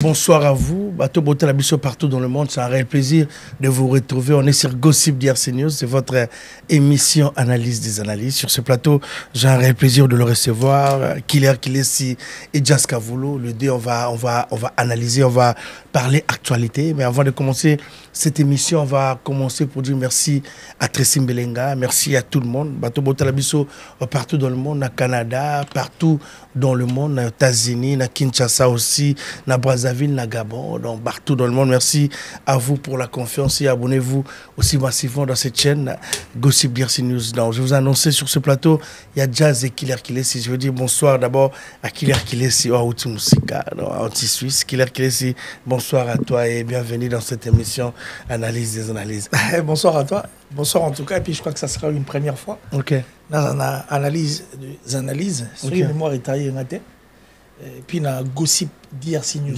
Bonsoir à vous, Bateau Boté la Bisso partout dans le monde, c'est un réel plaisir de vous retrouver. On est sur Gossip d'RC News, c'est votre émission Analyse des analyses. Sur ce plateau, j'ai un réel plaisir de le recevoir. Killer Kilesi et Jazz Kavulu, le deux, on va analyser, on va parler actualité. Mais avant de commencer cette émission, on va commencer pour dire merci à Tracy Mbelenga, merci à tout le monde. Bateau Boté la Bisso partout dans le monde, au Canada, partout dans le monde, aux États-Unis, à Kinshasa aussi, à Brazzaville, à Gabon, donc partout dans le monde. Merci à vous pour la confiance et abonnez-vous aussi massivement dans cette chaîne Gossip d'RC News. Donc, je vous annonce sur ce plateau, il y a Jazz et Killer Kilesi. Je veux dire bonsoir d'abord à Killer Kilesi, à Outi Moussika, à Anti-Suisse. Killer Kilesi, bonsoir à toi et bienvenue dans cette émission Analyse des analyses. Bonsoir à toi, bonsoir en tout cas, et puis je crois que ça sera une première fois. Ok. Dans l'analyse des analyses, sur une mémoire étayée, et puis dans Gossip d'RC News.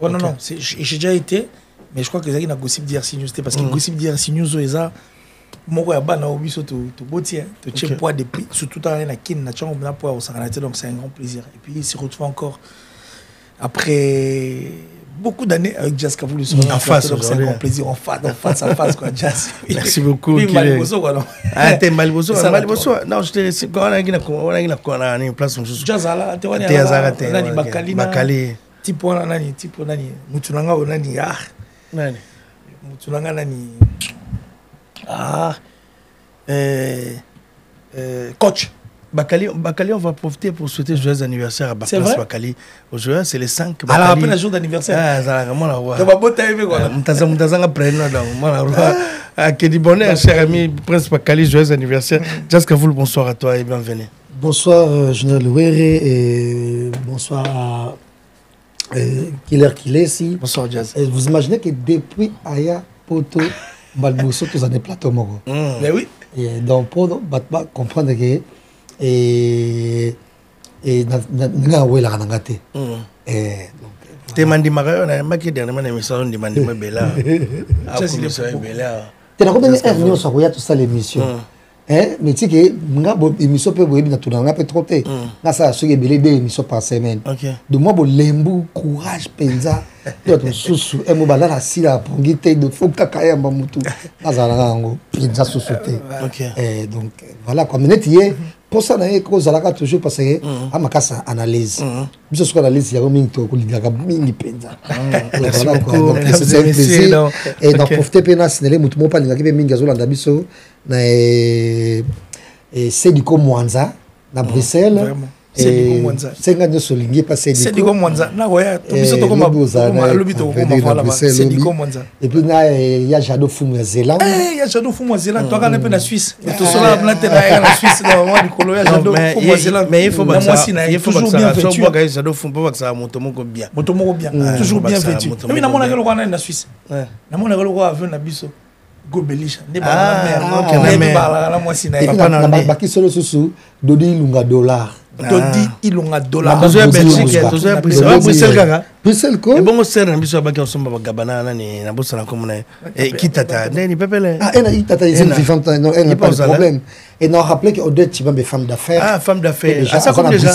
Oh, non, non, j'ai déjà été, mais je crois que j'ai dans Gossip d'RC News, parce que Gossip d'RC News, c'est moi, je suis poids de prix, surtout dans la kin, donc c'est un grand plaisir. Et puis il se retrouve encore après beaucoup d'années avec Jazz Kavulu en face, donc c'est un grand plaisir en face à face quoi, Jazz. Merci beaucoup. Oui, Maliboso quoi. Ah, t'es Maliboso, non, je te laisse quand on a une place Jazz là, t'es nani Bakali. Tipo nani Mutunanga nani ah. Nani Mutunanga nani coach Bakali, on va profiter pour souhaiter joyeux anniversaire à Bakali. Aujourd'hui, c'est les 5. Alors, après le jour d'anniversaire. Ah, ça va, moi, la vois. Tu vas pas t'aimer, quoi. Mutazanga prenne, moi, la vois. Que du bonheur, cher ami, Prince Bakali, joyeux anniversaire. Jazz Kavulu, bonsoir à toi et bienvenue. Bonsoir, Général Ouere, et bonsoir à Killer Kilesi. Bonsoir, Jazz. Et vous imaginez que depuis Aya, Poto, Balboso, tous en est plateau, Moro. Mais oui. Et donc, pour comprendre que. Et nga wela kanangate te mandi magayo na maki dernièrement na émission de mandi bela ça c'est le bela te na combien d'heures ça koya tout ça l'émission mais tu que nga bo émission pe bo na tuna nga pe troté nga ça ce que belé deux émissions par semaine de moi bo lembu courage penza d'autres susu et mo bala la sila pongite de foka kaya mbamutu azala ngo penza susuté et donc voilà comme net hier pour ça na cause la toujours parce que amakasa analyse biso sur analyse ya mingi to ko lidaka mingi penza voilà donc c'est un plaisir et d'en profiter pena sinele mutu mo paninga kibe mingi azolanda biso na c'est du Mwanza na Bruxelles c'est Mwanza c'est nga nyoso lingi passé c'est du Mwanza na goya to biso to koma lobi to koma voilà c'est du Mwanza et puis na ya Jado Fumu ya Zélande ya Jado Fumu ya Zélande to kana pe na Suisse to sola planter na Suisse na moi dikolo ya Jado Fumu ya Zélande mais il faut toujours bien vêtu Jado Fumu pas ça moto moko bien toujours bien vêtu mais na mona kelo kana na Suisse na mona kelo ko avion na biso Gobelisha ne ba la moi sina papa na baki solo susu dodi ilunga dollar Dodi ilunga dollar. Besoin Belgique, besoin Bruxelles kaka. Bruxelles ko. Et bon on sert na biso baki osomba bagabana nani na bossa na komuna. Et kitata, nani pepele. Ah, elle itata ils sont vivants, non, elle n'a pas de problème. Et non rappeler que Odette Chibambe femme d'affaires. Ah, femme d'affaires. Ah, ça comme déjà.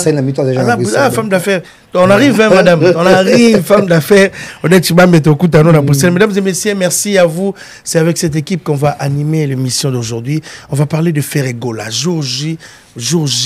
Ah, femme d'affaires. On arrive madame, on arrive femme d'affaires. Odette Chibambe est au Koutano à Bruxelles. Mesdames et messieurs, merci à vous. C'est avec cette équipe qu'on va animer l'émission d'aujourd'hui. On va parler de Ferregola, Jour J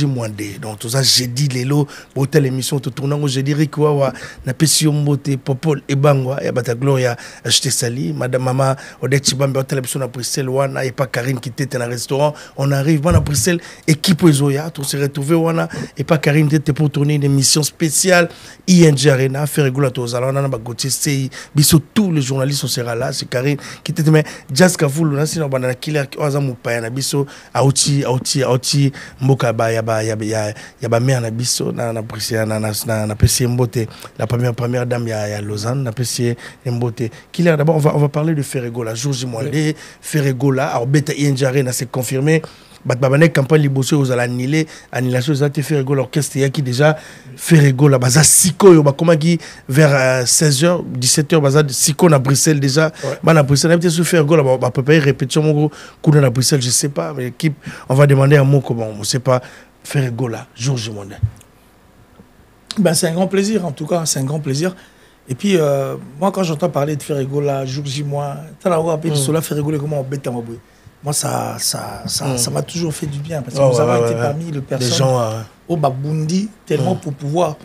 Mwande. Donc tout ça jeudi lelo pour telle émission tout tournant au jeudi Rikwa na Pesio Mbote Popol et Bangwa et Bata Gloria acheter sali madame mama Odette Chibambe hôtel émission à Bruxelles wana et pas Karine qui était dans un restaurant. On arrive à Bruxelles équipe Ezoya tout se retrouver wana et pas Karine était pour tourner une émission spéciale ING Arena Ferregola tous alors on a Gauthier CI biso tous les journalistes on sera là c'est Karine qui était mais Jazz Kavulu na sino bana killer ozamu pa na biso auti mboka ba ya ba mère na biso na Bruxelles na PC Mbote la première dame ya Lausanne na PC Mbote killer d'abord on va parler de Ferregola Jour J Mwande Ferregola alors beta ING Arena c'est confirmé Babane campagne liboso aux annulé annulation aux actes Ferregola orchestre qui déjà Ferregola baza siko yo ba comment qui vers 16h 17h baza siko na Bruxelles déjà na Bruxelles habité sur Ferregola ba préparer répétition mon coup na Bruxelles je sais pas mais l'équipe on va demander à Moko bon on sait pas Ferregola Jour J Mwande. Ben c'est un grand plaisir en tout cas c'est un grand plaisir Et puis, moi, quand j'entends parler de Ferregola, jour J, moi, cela Ferregola, comment on bête en boy. Moi, ça m'a toujours fait du bien parce que nous avons été parmi les personnes au Babundi, tellement pour pouvoir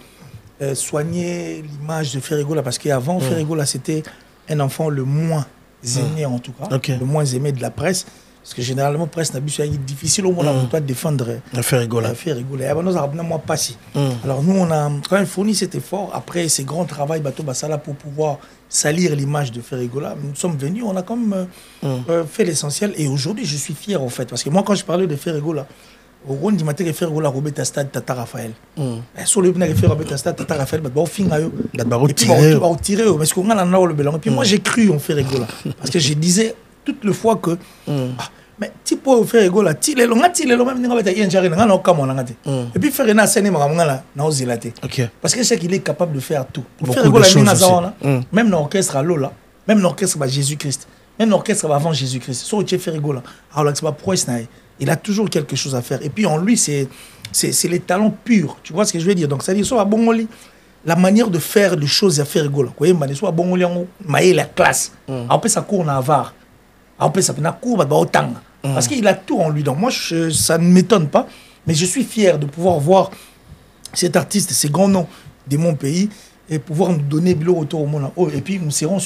soigner l'image de Ferregola. Parce qu'avant, Ferregola, c'était un enfant le moins aimé, en tout cas, le moins aimé de la presse. Parce que généralement, la presse est difficile au monde pour défendre Ferregola. Alors, nous, on a quand même fourni cet effort. Après ces grands travaux, Bato Basala, pour pouvoir salir l'image de Ferregola, nous sommes venus, on a quand même fait l'essentiel. Et aujourd'hui, je suis fier, en fait. Parce que moi, quand je parlais de Ferregola, au rond du matin, Ferregola, Robert Stade, Tata Raphaël. Sur le plan de Robert Stade, Tata Raphaël, il va retirer. Parce qu'on a le bilan. Et puis moi, j'ai cru en Ferregola. Parce que je disais toutes les fois que. Mais tu peux faire rigoler, tu les longs, même n'importe qui en jarre, n'en comme on a dit. Et puis faire une scène, là, n'en zilaté. Parce que c'est qu'il est capable de faire tout. Faire rigoler, même l'orchestre à Lola, même l'orchestre à Jésus-Christ, même l'orchestre avant Jésus-Christ. Soit tu fais rigoler, alors c'est pas prouesse, il a toujours quelque chose à faire. Et puis en lui, c'est les talents purs. Tu vois ce que je veux dire? Donc ça dit, soit à Bongoli, la manière de faire les choses à faire rigoler. Vous voyez, soit à Bongoli, maïe la classe. Après ça court en avare. Après ça court, autant. Parce qu'il a tout en lui. Donc moi, ça ne m'étonne pas. Mais je suis fier de pouvoir voir cet artiste, ces grands noms de mon pays, et pouvoir nous donner le retour au monde. Et puis, nous ne serons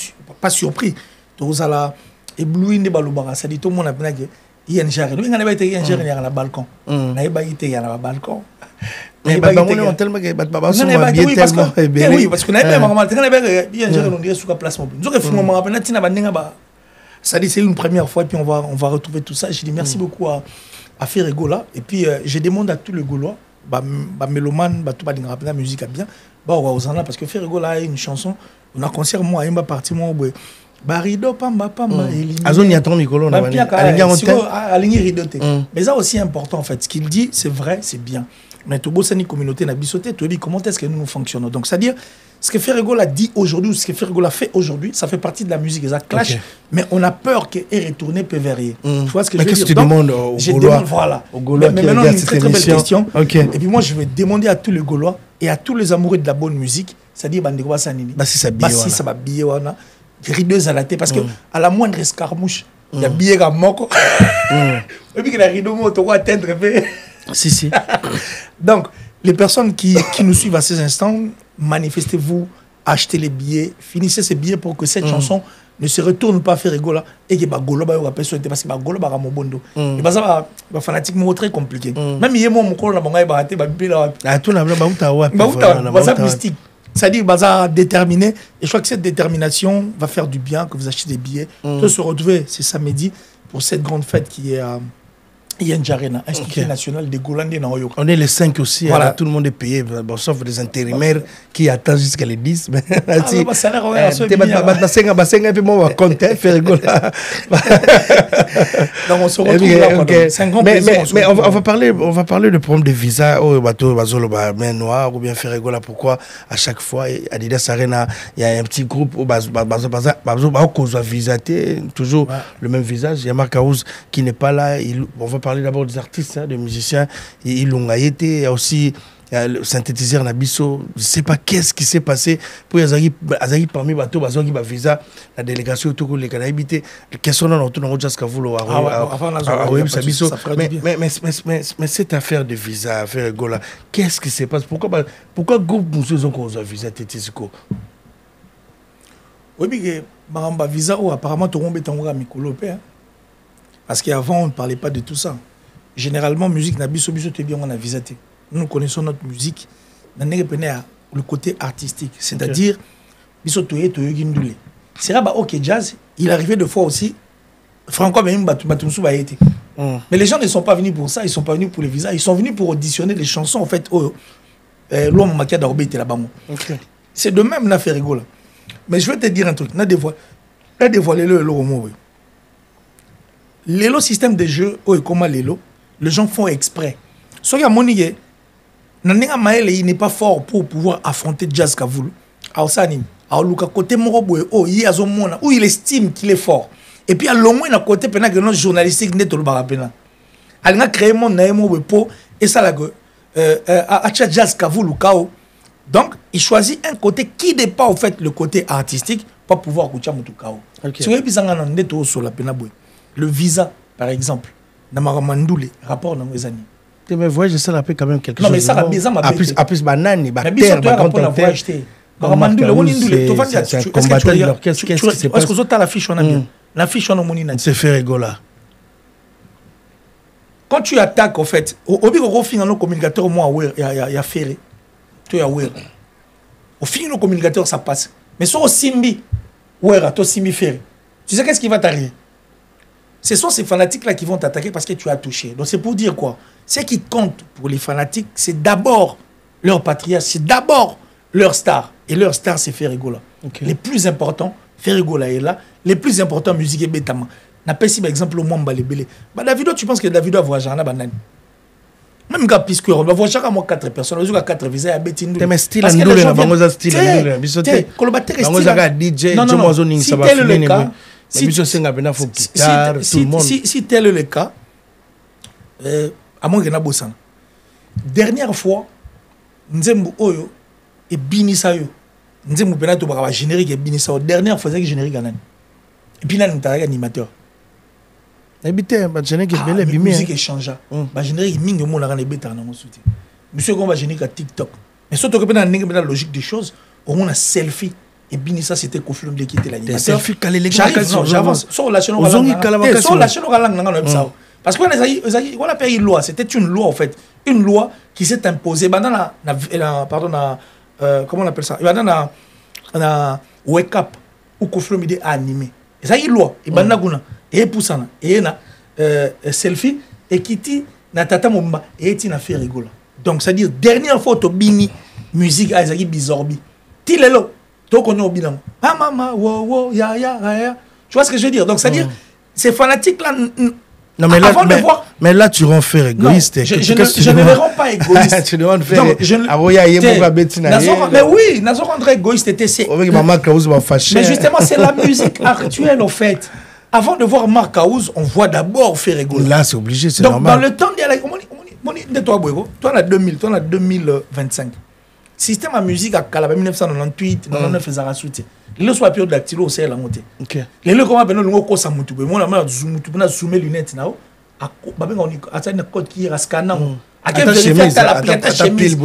pas surpris. Tout ça là, ébloui ne balobara. Ça dit tout le monde a bien que il y a un jarre. Il y a un balcon. Il y a un balcon. Mais on a tellement que oui, parce que nous avons il y a un jarre, on dirait sur la place. Nous avons ça dit c'est une première fois, puis on va retrouver tout ça. Je dis merci beaucoup à Ferregola. Et puis je demande à tous les Gaulois, mélomanes, tout la musique à bien, parce que Ferregola a une chanson, on a concert moi, il m'a parti moi, Barido pamba pamba Azoni attend Mikolo na aligné ridoté. Mais ça aussi important en fait, ce qu'il dit c'est vrai, c'est bien. Mais tout beau c'est une communauté na bisoté, tu dis comment est-ce que nous fonctionnons. Donc c'est à dire ce que Ferregola dit aujourd'hui ou ce que Ferregola fait aujourd'hui, ça fait partie de la musique, ça clash, mais on a peur qu'elle est retournée péverrier. Tu vois ce que je veux dire? Qu'est-ce que tu demandes aux Gaulois? Voilà. Aux Gaulois mais maintenant, une très belle question. Et puis moi, je vais demander à tous les Gaulois et à tous les amoureux de la bonne musique, c'est-à-dire Bandegwa Sanini. Si ça va biller, rideuse à la tête, parce que à la moindre escarmouche, il y a billet à moko. Et puis que la rideau, tu vas atteindre. Si. Donc, les personnes qui nous suivent à ces instants, manifestez-vous, achetez les billets, finissez ces billets pour que cette chanson ne se retourne pas à Ferregola et que Golo va parce que Golo va mobondo. Et ça va fanatique très compliqué. Même hier mon col na bangai ba raté ba bipela. Ah tout na ba mystique. Ça dit bazar déterminé et je crois que cette détermination va faire du bien que vous achetez des billets. De se retrouver c'est samedi pour cette grande fête qui est à Yanjarena, Institut national des Golandais dans Oyo. On est les 5 aussi, voilà. Tout le monde est payé, bon, sauf les intérimaires qui attendent jusqu'à les 10. Mais on se retrouve là. Mais on va parler de problème de visa au bateau main noire ou bien Ferregola. Pourquoi à chaque fois à Adidas Arena il y a un petit groupe au visa toujours le même visage. Il y a Marc Aouz qui n'est pas là. On va parler d'abord des artistes, des musiciens. Ils l'ont été. Il y a aussi le synthétiseur Nabiso. Je ne sais pas qu'est-ce qui s'est passé pour Azari parmi bateau qui va visa la délégation autour les Canaïbités. Quels sont nos autour de Jaskavoulo mais cette affaire de visa, affaire Gola, qu'est-ce qui se passe? Pourquoi groupe nous ont visa Tétisiko? Oui, mais visa apparemment tout le monde est en Mikolo. Parce qu'avant, on ne parlait pas de tout ça. Généralement, musique, on a visité. Nous connaissons notre musique. Le côté artistique. C'est-à-dire, c'est là ok jazz, il arrivait de fois aussi, Franco même mais les gens ne sont pas venus pour ça, ils ne sont pas venus pour les visas, ils sont venus pour auditionner les chansons, en fait, l'homme maquia d'Orbe était là-bas. C'est de même, la Ferregola. Mais je vais te dire un truc, on a dévoilé le mot. Le système de jeu, comment les gens font exprès. Ce qui a monigé, il n'est pas fort pour pouvoir affronter Jazz Kavoul. Côté où il estime qu'il est fort. Et puis à l'ombre, il a côté journalistique net le barapena. Il a créé mon naïmo pour et ça là que Jazz Kavoul ou Kao Donc, il choisit un côté qui n'est pas, en fait, le côté artistique pour pouvoir écouter Moutoukao. Si vous avez le visa, par exemple, dans Maramandoule, rapport dans les années. Mais voyage, ça rappelle quand même quelque chose. Non, mais ça a bizarre, à plus banane, mais bizarre, tu as rapport à voyage. Maramandoule, c'est un combattant de l'orchestre. Qu'est-ce qui se passe? Est-ce que tu as l'affiche on a bien? L'affiche on a mon inane. C'est fait rigola. Quand tu attaques, en fait, au bigo au fin nos communicateurs moi il y a ferré. Tu as ouais. Au fin nos communicateurs ça passe. Mais sur Simbi, ouais, toi Simbi ferré. Tu sais qu'est-ce qui va t'arriver? Ce sont ces fanatiques là qui vont t'attaquer parce que tu as touché. Donc c'est pour dire quoi? Ce qui compte pour les fanatiques, c'est d'abord leur patriarche, c'est d'abord leur star. Et leur star c'est Ferrigola. Les plus importants, Ferrigola est là. Les plus importants, musique et Betama. N'a pas si par exemple au Mwamba les belé. Bah Davido, tu penses que Davido a voyagé en banane? Même quand puisque on va voyager à moi 4 personnes, on a 4 visas à Betindou. Mais style Ndoule na bangoza style Ndoule. Bisoté. Kolobatere style. Bangoza DJ, Jomozo ning ça va finir. Si tel est le cas, à mon gena bosan. Dernière fois, Nzembu Oyo et Binisa yo. Nzembu Benato Baba générique et Binisa. Dernière fois, c'est générique ganan. Et puis là, nous avons un animateur. Habité, bah générique est belle, la musique est changée. Bah générique mingi mo la gane beta na mo soutien. Monsieur comme bah générique à TikTok. Mais surtout que dans la logique des choses, on a un selfie. Et Binissa c'était Kofi Olomide qui était l'animateur. Selfie calé les gars. J'avance. Sur la chaîne parce qu'on a payé une loi. C'était une loi en fait, une loi qui s'est imposée. Pardon, comment on appelle ça? Dans Wake Up où Kofi Olomide a animé. Et ça y est loi. Et bandaguna et poussana et na selfie et Kitty na tata momba et tina fait rigola. Donc ça veut dire dernière fois to bini musique a ezaki bizorbi. Tilelo maman, wow, ya. Tu vois ce que je veux dire? Donc, c'est-à-dire, ces fanatiques-là. Non, mais là, tu rends faire égoïste. Non, je ne les rends pas égoïstes. Tu rends faire. Mais oui, nous sommes rendus égoïstes. Mais justement, c'est la musique actuelle, en fait. Avant de voir Marc Aouz, on voit d'abord faire égoïste. Là, c'est obligé, c'est donc, normal. Dans le temps, toi, on a 2000, toi, on a 2025. Système à musique à Calaba 1998, 99 Zarasouti. Le soit pire de l'actilo, c'est la montée. Les le comment le ko sa mutu be mona ma zoom mutu na zoom lunette na o ba benga on ata na code qui rascana à quel vérifier la chemise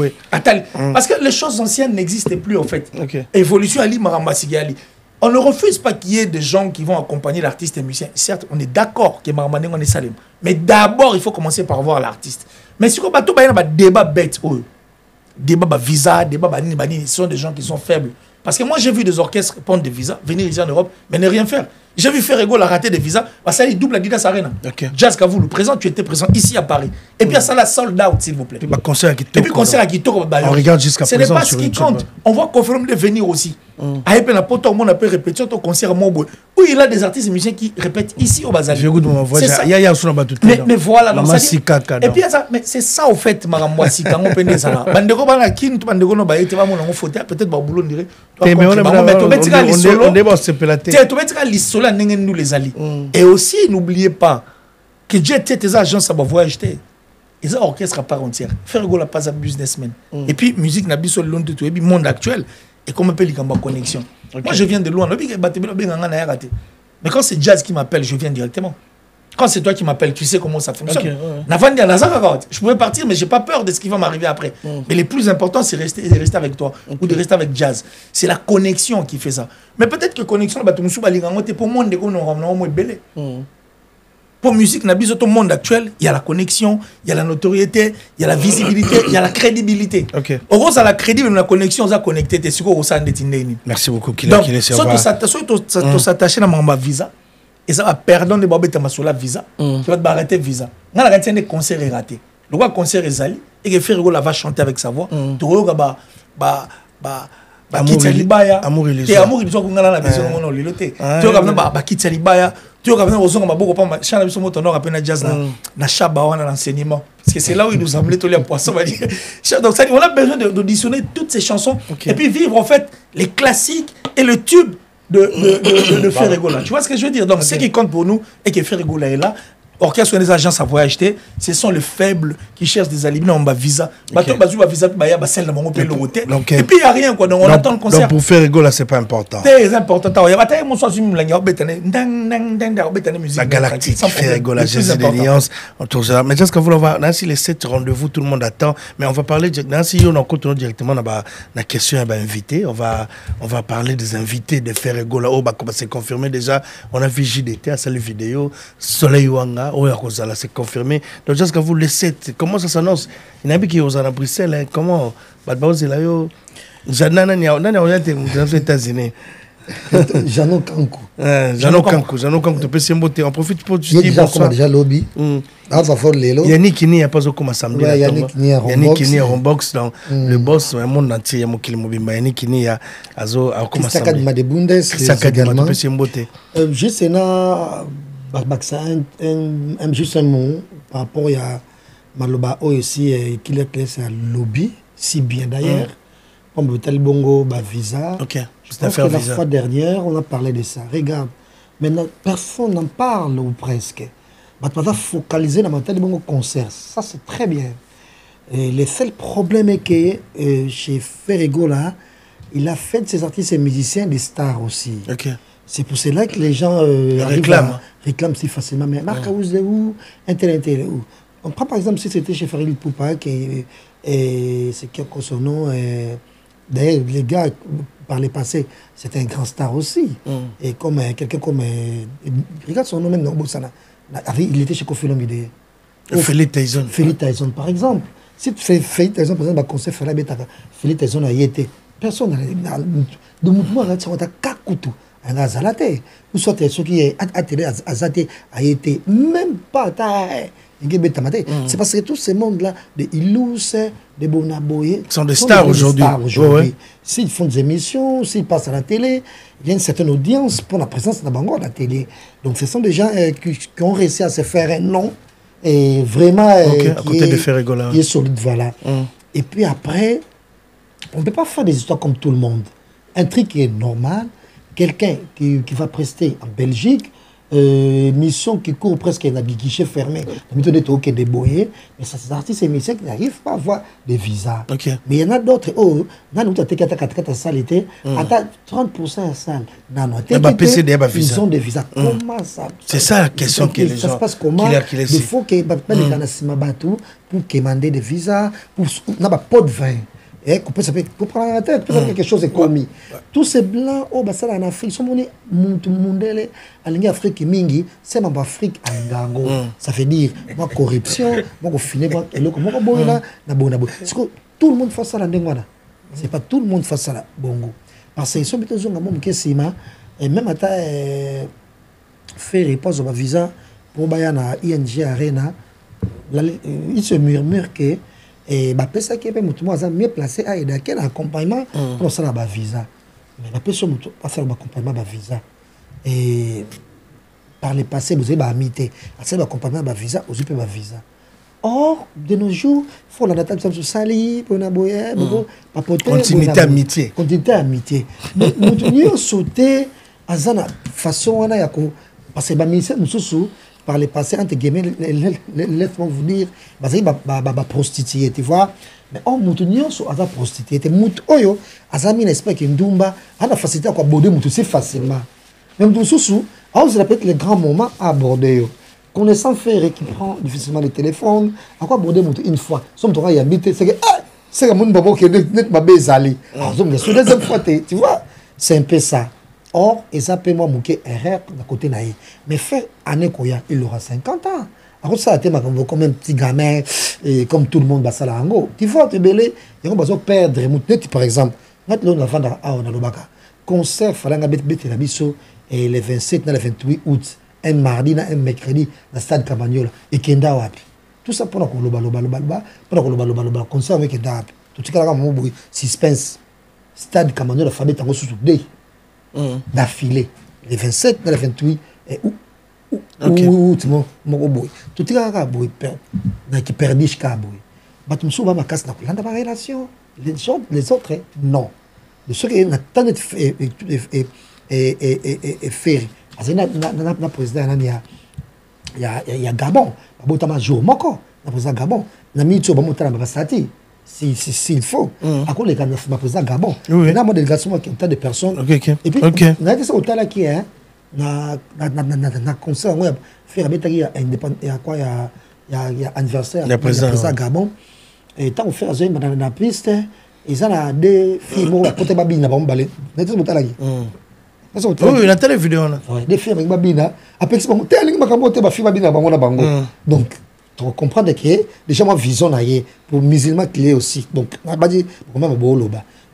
parce que les choses anciennes n'existent plus en fait. Évolution ali maramba sigali. On ne refuse pas qu'il y ait des gens qui vont accompagner l'artiste et musicien. Certes, on est d'accord que maramba on est salem. Mais d'abord, il faut commencer par voir l'artiste. Mais si on ba to ba na débat bête débat visa, débat bani, ce sont des gens qui sont faibles. Parce que moi, j'ai vu des orchestres prendre des visas, venir ici en Europe, mais ne rien faire. J'ai vu Ferrego la rater des visas, parce que ça, il double la Didas Arena. Jazz Kavou, le présent, tu étais présent ici à Paris. Et puis, ça, la sold out, s'il vous plaît. Et puis, concert à Quito. On regarde jusqu'à présent. Ce n'est pas ce qui compte. On voit Kofi de venir aussi. À Epena Poto, on a pu répéter ton concert à Mobo. Où il a des artistes et musiciens qui répètent ici au Bazali. Mais voilà. Et puis, c'est ça, au fait, Maramwa Sika, on peut dire ça. Bandego Banakin, Bandego no Baye, on faute peut-être Baboulon dirait. Et aussi, n'oubliez pas que Dieu était tes agences à voyage. Ils ont orchestre à part entière. Fergo la pas un businessman. Et puis, musique n'a pas besoin de tout le monde actuel. Et comme on appelle les connexion. Moi, je viens de loin. Mais quand c'est Jazz qui m'appelle, je viens directement. Quand c'est toi qui m'appelles, tu sais comment ça fonctionne. Je pouvais partir, mais je n'ai pas peur de ce qui va m'arriver après. Mais le plus important, c'est de rester avec toi ou de rester avec Jazz. C'est la connexion qui fait ça. Mais peut-être que connexion, pour moi, pour musique, tout le monde actuel, il y a la connexion, il y a la notoriété, il y a la visibilité, il y a la crédibilité. Au gros, la crédibilité, la connexion, on a connecté. Merci beaucoup. Donc, surtout s'attacher à ma visa. Et ça va perdre des babes sur la visa. Tu vas te arrêter visa. On a des concerts ratés. Le roi concert est allé et que Ferrigo va chanter avec sa voix. Tu vois Amour il soit qu'on a la vision on liloté. Tu vois Kitsalibaya, tu vois aux gens beaucoup pas chana biso moto no rappena jazz na chaba on a l'enseignement parce que c'est là où il nous a amené tous les poissons va dire. Donc ça on a besoin d'auditionner toutes ces chansons et puis vivre en fait les classiques et le tube de Ferrigo là. Tu vois ce que je veux dire? Donc ce qui compte pour nous est que Ferrigo là est là. orchestre des agences à voyager, ce sont les faibles qui cherchent des alibis dans visa. Et puis il n'y a rien quoi. Donc on attend le concert. Donc pour faire rigoler, c'est pas important. C'est important. La galactique fait rigoler, j'ai des nuances. Mais juste que vous l'avez, dans les 7 rendez-vous, tout le monde attend. Mais on va parler, si on continue directement dans la question invité, on va parler des invités de faire rigoler. C'est confirmé déjà. On a vu JDT à sa vidéo, Soleil Wanga, c'est confirmé. Donc juste que vous le 7, comment ça s'annonce? Il y a qui sont à Bruxelles, comment? Aux États-Unis. Jano Kankou. Jano Kankou, tu peux s'embotter. On profite pour dire bonsoir. Déjà lobby. Yannick Kini, il n'y a pas encore samedi. Yannick Kini, Rombox, dans le boss, le monde entier, Yannick Kini, il y a Christa Kadima de Bundes. Christa Kadima, tu peux s'embotter. Juste juste un mot par rapport à Maloba aussi, qui est classé à lobby, si bien d'ailleurs. Comme le tel bongo, visa. Ok. Je pense que la fois dernière, on a parlé de ça. Regarde, maintenant, personne n'en parle ou presque. On va focaliser dans le tel bongo concert. Ça, c'est très bien. Et le seul problème est que chez Ferrego, là, il a fait de ses artistes et musiciens des stars aussi. Ok. C'est pour cela que les gens réclament si facilement. Mais Marc Aouz de où? Intel où? On prend par exemple si c'était chez Farid Poupa, c'est qui a son nom. D'ailleurs, les gars, par le passé, c'était un grand star aussi. Et comme quelqu'un comme. Regarde son nom même dans Bossana. Il était chez Kofi Olomide. Félix Tyson. Félix Tyson, par exemple. Si Félix Tyson, par exemple, a conseillé Félix Tyson a été. Personne n'a. De mouvement, on a Kakutu. Un azalate. Ou soit ceux qui est attiré a été même pas. C'est parce que tous ces mondes-là, des Ilous, des Bonaboye, sont des stars aujourd'hui. S'ils font des émissions, s'ils passent à la télé, il y a une certaine audience pour la présence de Bango à la télé. Donc ce sont des gens qui ont réussi à se faire un nom et vraiment qui est solide. Voilà. Et puis après, on ne peut pas faire des histoires comme tout le monde. Un truc qui est normal, quelqu'un qui va prester en Belgique, mission qui court presque dans des guichets fermés, mais ces artistes et musiciens qui n'arrivent pas à avoir des visas. Mais il y en a d'autres, à 30% à salle. Ils ont des visas. Comment ça? C'est ça la question que les gens... Ça se passe comment? Il faut qu'il y ait pour demander des visas, pour pas de vin. Pour prendre la tête, quelque chose est commis. Tous ces blancs, en Afrique, sont monnaie, en Afrique, mingi, c'est ma Afrique en Gango. Ça veut dire, moi, corruption, moi, finir, moi, tout le monde fait ça dans le monde. C'est pas tout le monde fait ça là, bongo. Parce qu'ils sont besoin de mon kesima, et même à faire réponse au visa pour Bayana ING Arena, il se murmure que. Et ça qui est mieux placé à aider quel accompagnement pour ça la visa. Mais la personne pas faire l'accompagnement de visa. Et par le passé vous avez amitié, à ça l'accompagnement de visa, vous avez visa. Or de nos jours, faut la date sur sali pour na boyer, papoter, continuité amitié. Continuité amitié. Mais nous sauter à zana façon on a parce que ba ministère nous par les passés, entre guillemets, laisse-moi vous dire, prostituée, tu vois. Mais on moutonnion sur la prostituée. Oyo, azami n'espère qu'une dumba a la facilité à quoi aborder mouton, c'est facilement. Même tout sous, on se répète les grands moments à aborder. Connaissant faire qui prend difficilement le téléphone, à quoi aborder mouton une fois. Somme toi, il y a habité, c'est que, c'est comme un babo qui est net ma bezali. Alors, donc, sur la deuxième fois, tu vois, c'est un peu ça. Or, et ça peut moi mouquer erreur d'un côté naïf. Mais faire année Koya, il aura 50 ans. Alors ça a été comme un petit gamin, comme tout le monde va ça là en gros. Tu vois, tu belé, il y a besoin de perdre. Par exemple, maintenant on a vendu à Onalobaka. Concert, il fallait que la biso et le 27 et le 28 août, un mardi, un mercredi, dans le stade Camagnola, et Kenda Wapi. Tout ça pour nous loba, concert avec Kenda Wapi. Tout ce qui est suspense, stade Camagnola, famille tango sous deux. D'affilée, les 27, les 28 et où tout est là, qui perdit jusqu'à boy. Mais tu me souviens ma casse dans la relation. Les autres, non. De ceux qui n'attendent et faire. Parce que le président il y a Gabon babotama jour moko na président Gabon na mitso bamotala babasati s'il faut à cause les gars na président Gabon na mo délégation qui tant de personnes et puis na été ça otala qui hein na concert on faire betaki ya indépendant ya quoi ya anniversaire du président Gabon et tant on fait azoi na piste ils ont a des filles mo côté babina ba mbalé na été otala qui oui, la télé vidéo. Des filles avec Babina. Après, c'est bon. Donc, tu comprends que déjà, moi, vision pour musulmans clés aussi. Donc, on va dire,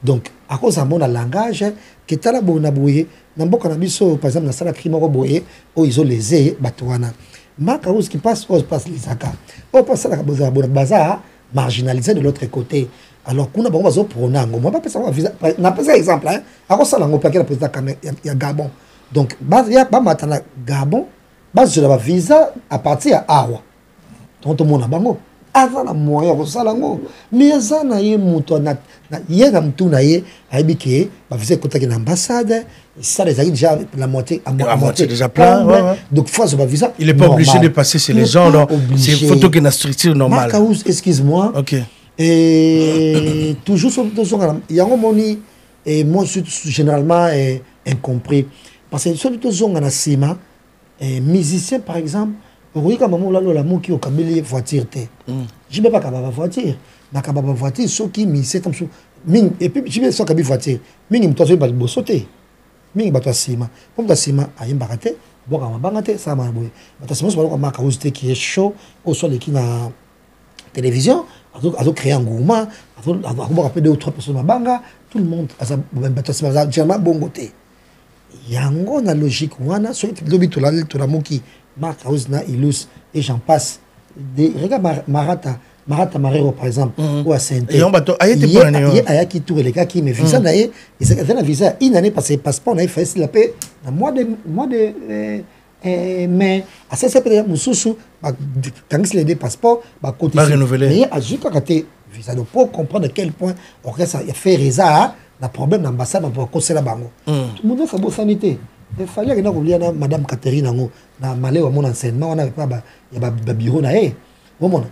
donc, à cause de mon langage, que tu as la bonne abouée, dans beaucoup de par exemple, dans la salle crime robouée, où ils ont les ailes, batouana. Ma cause qui passe, on passe les acas. On passe à la bazar marginalisé de l'autre côté. Alors, qu'on a besoin de prendre, moi, pas ça, on a pas ça exemple, hein. Alors, ça, on a pas le président il y a Gabon. Donc, il y a pas maintenant Gabon, base de la visa à partir à Awa. Donc, tout le monde a bango. Avant la moyen, on s'en lango. Mais ça, na yé mouton, na yé na mouton na yé, aïbike, bah visa côté une ambassade. Ça, les aïe déjà la moitié, à moitié déjà plein. Donc, fois sur la visa. Il est pas obligé de passer chez les gens, donc c'est une photo qui est une structure normale. Marcaouz, excuse-moi. Ok. Et toujours il y a un moment et moi je suis généralement incompris parce que sur les zones en Sima musicien par exemple oui quand maman là l'amour qui au camélé voiture té je ne peux pas capable voiture na capable voiture ceux qui misé comme ça et puis je vais sur capable voiture mingi mtozo ba bosoté mingi bato Sima comme ta Sima ayimba raté bon ka mabangate ça ma boy bato Sima so ba ka cause qui est chaud au sol qui na télévision a créé un gourmand, a rappelé 2 ou 3 personnes à Banga, tout le monde a généralement bon côté. Il y a une logique, on a sur le moki, Marc Hausna, Ilus, et j'en passe. Regarde Marata Marero par exemple, ou à Saint-Étienne. Il y a qui tourne les gars qui me visa, et c'est un visa, une année passée, passeport, on a fait la paix, dans mois de mais à ça peut être mususu quand il les passeports bah côté renouveler mais à juste quand tu visa pour comprendre à quel point on reste il fait résa la problème d'ambassade pour conseiller la bango tout le monde fait bonne sanité il fallait que nous oublions madame Catherine ngo na malé wa mon enseignement on avait pas il y a bureau na moment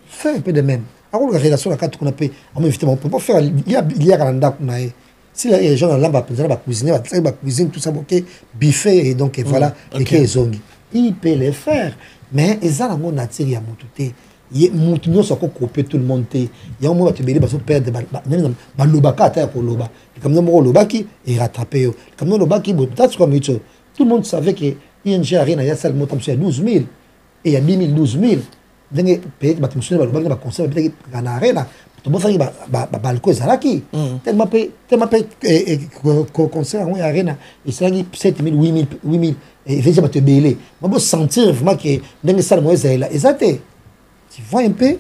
fait un peu de même alors la relation la carte qu'on a payé on évidemment on peut pas faire il y a calendrier na si les gens là va cuisiner tout ça ok buffet et donc voilà et que les ongi il peut les faire mais ils ont la nature ya mututé il mutuno ça ko couper tout le monde il y a un moment tu béli baso perdre ba lobaka ta pour loba comme nous lobaki et rattraper comme nous lobaki botas comme tout le monde savait que ING Arena il y a seulement 12 000 et il y a 10 000 12 000 donc peut-être ba tu ba conseil peut-être na arena bon ça ba balco ezalaki tellement concert on arena et ça 7 000 8 000 et déjà ba te belé moi bon sentir vraiment que ndenge ça moi ezala exacté tu vois un peu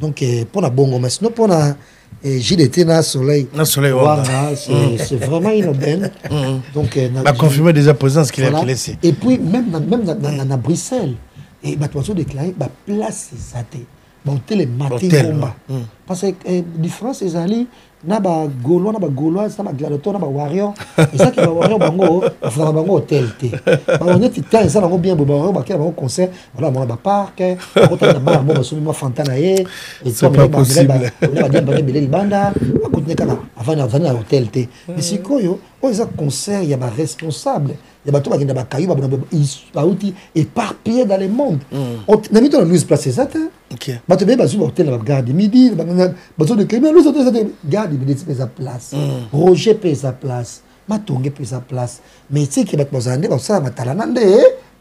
donc pour la bongo mais sinon pour la JDT na soleil voilà c'est vraiment une aubaine donc m'a confirmé déjà présence qu'il a laissé et puis même dans Bruxelles et ba toi déclaré ba place exacté hôtel et matin combat parce que différence les alliés na ba gaulois ça ba gladiateur na ba warrior et ça qui ba warrior bango fa bango hôtel té ba on est temps ça bango bien ba warrior ba kela bango concert voilà mon ba parc on ta ba mo so mo fantana et c'est pas possible on va dire ba belé banda ba continuer kana avant na hôtel té mais si koyo on ça concert il y a ba responsable il y a ba to ba kenda ba kayu ba outil éparpillé dans le monde on na mis dans Louise place ça ok ba to be ba zu hôtel ba garde midi ba zo de Clément Louise hôtel garde il paye sa place Roger paye sa place Matonge paye sa place mais tu sais que ba bazande ba ça matalana nde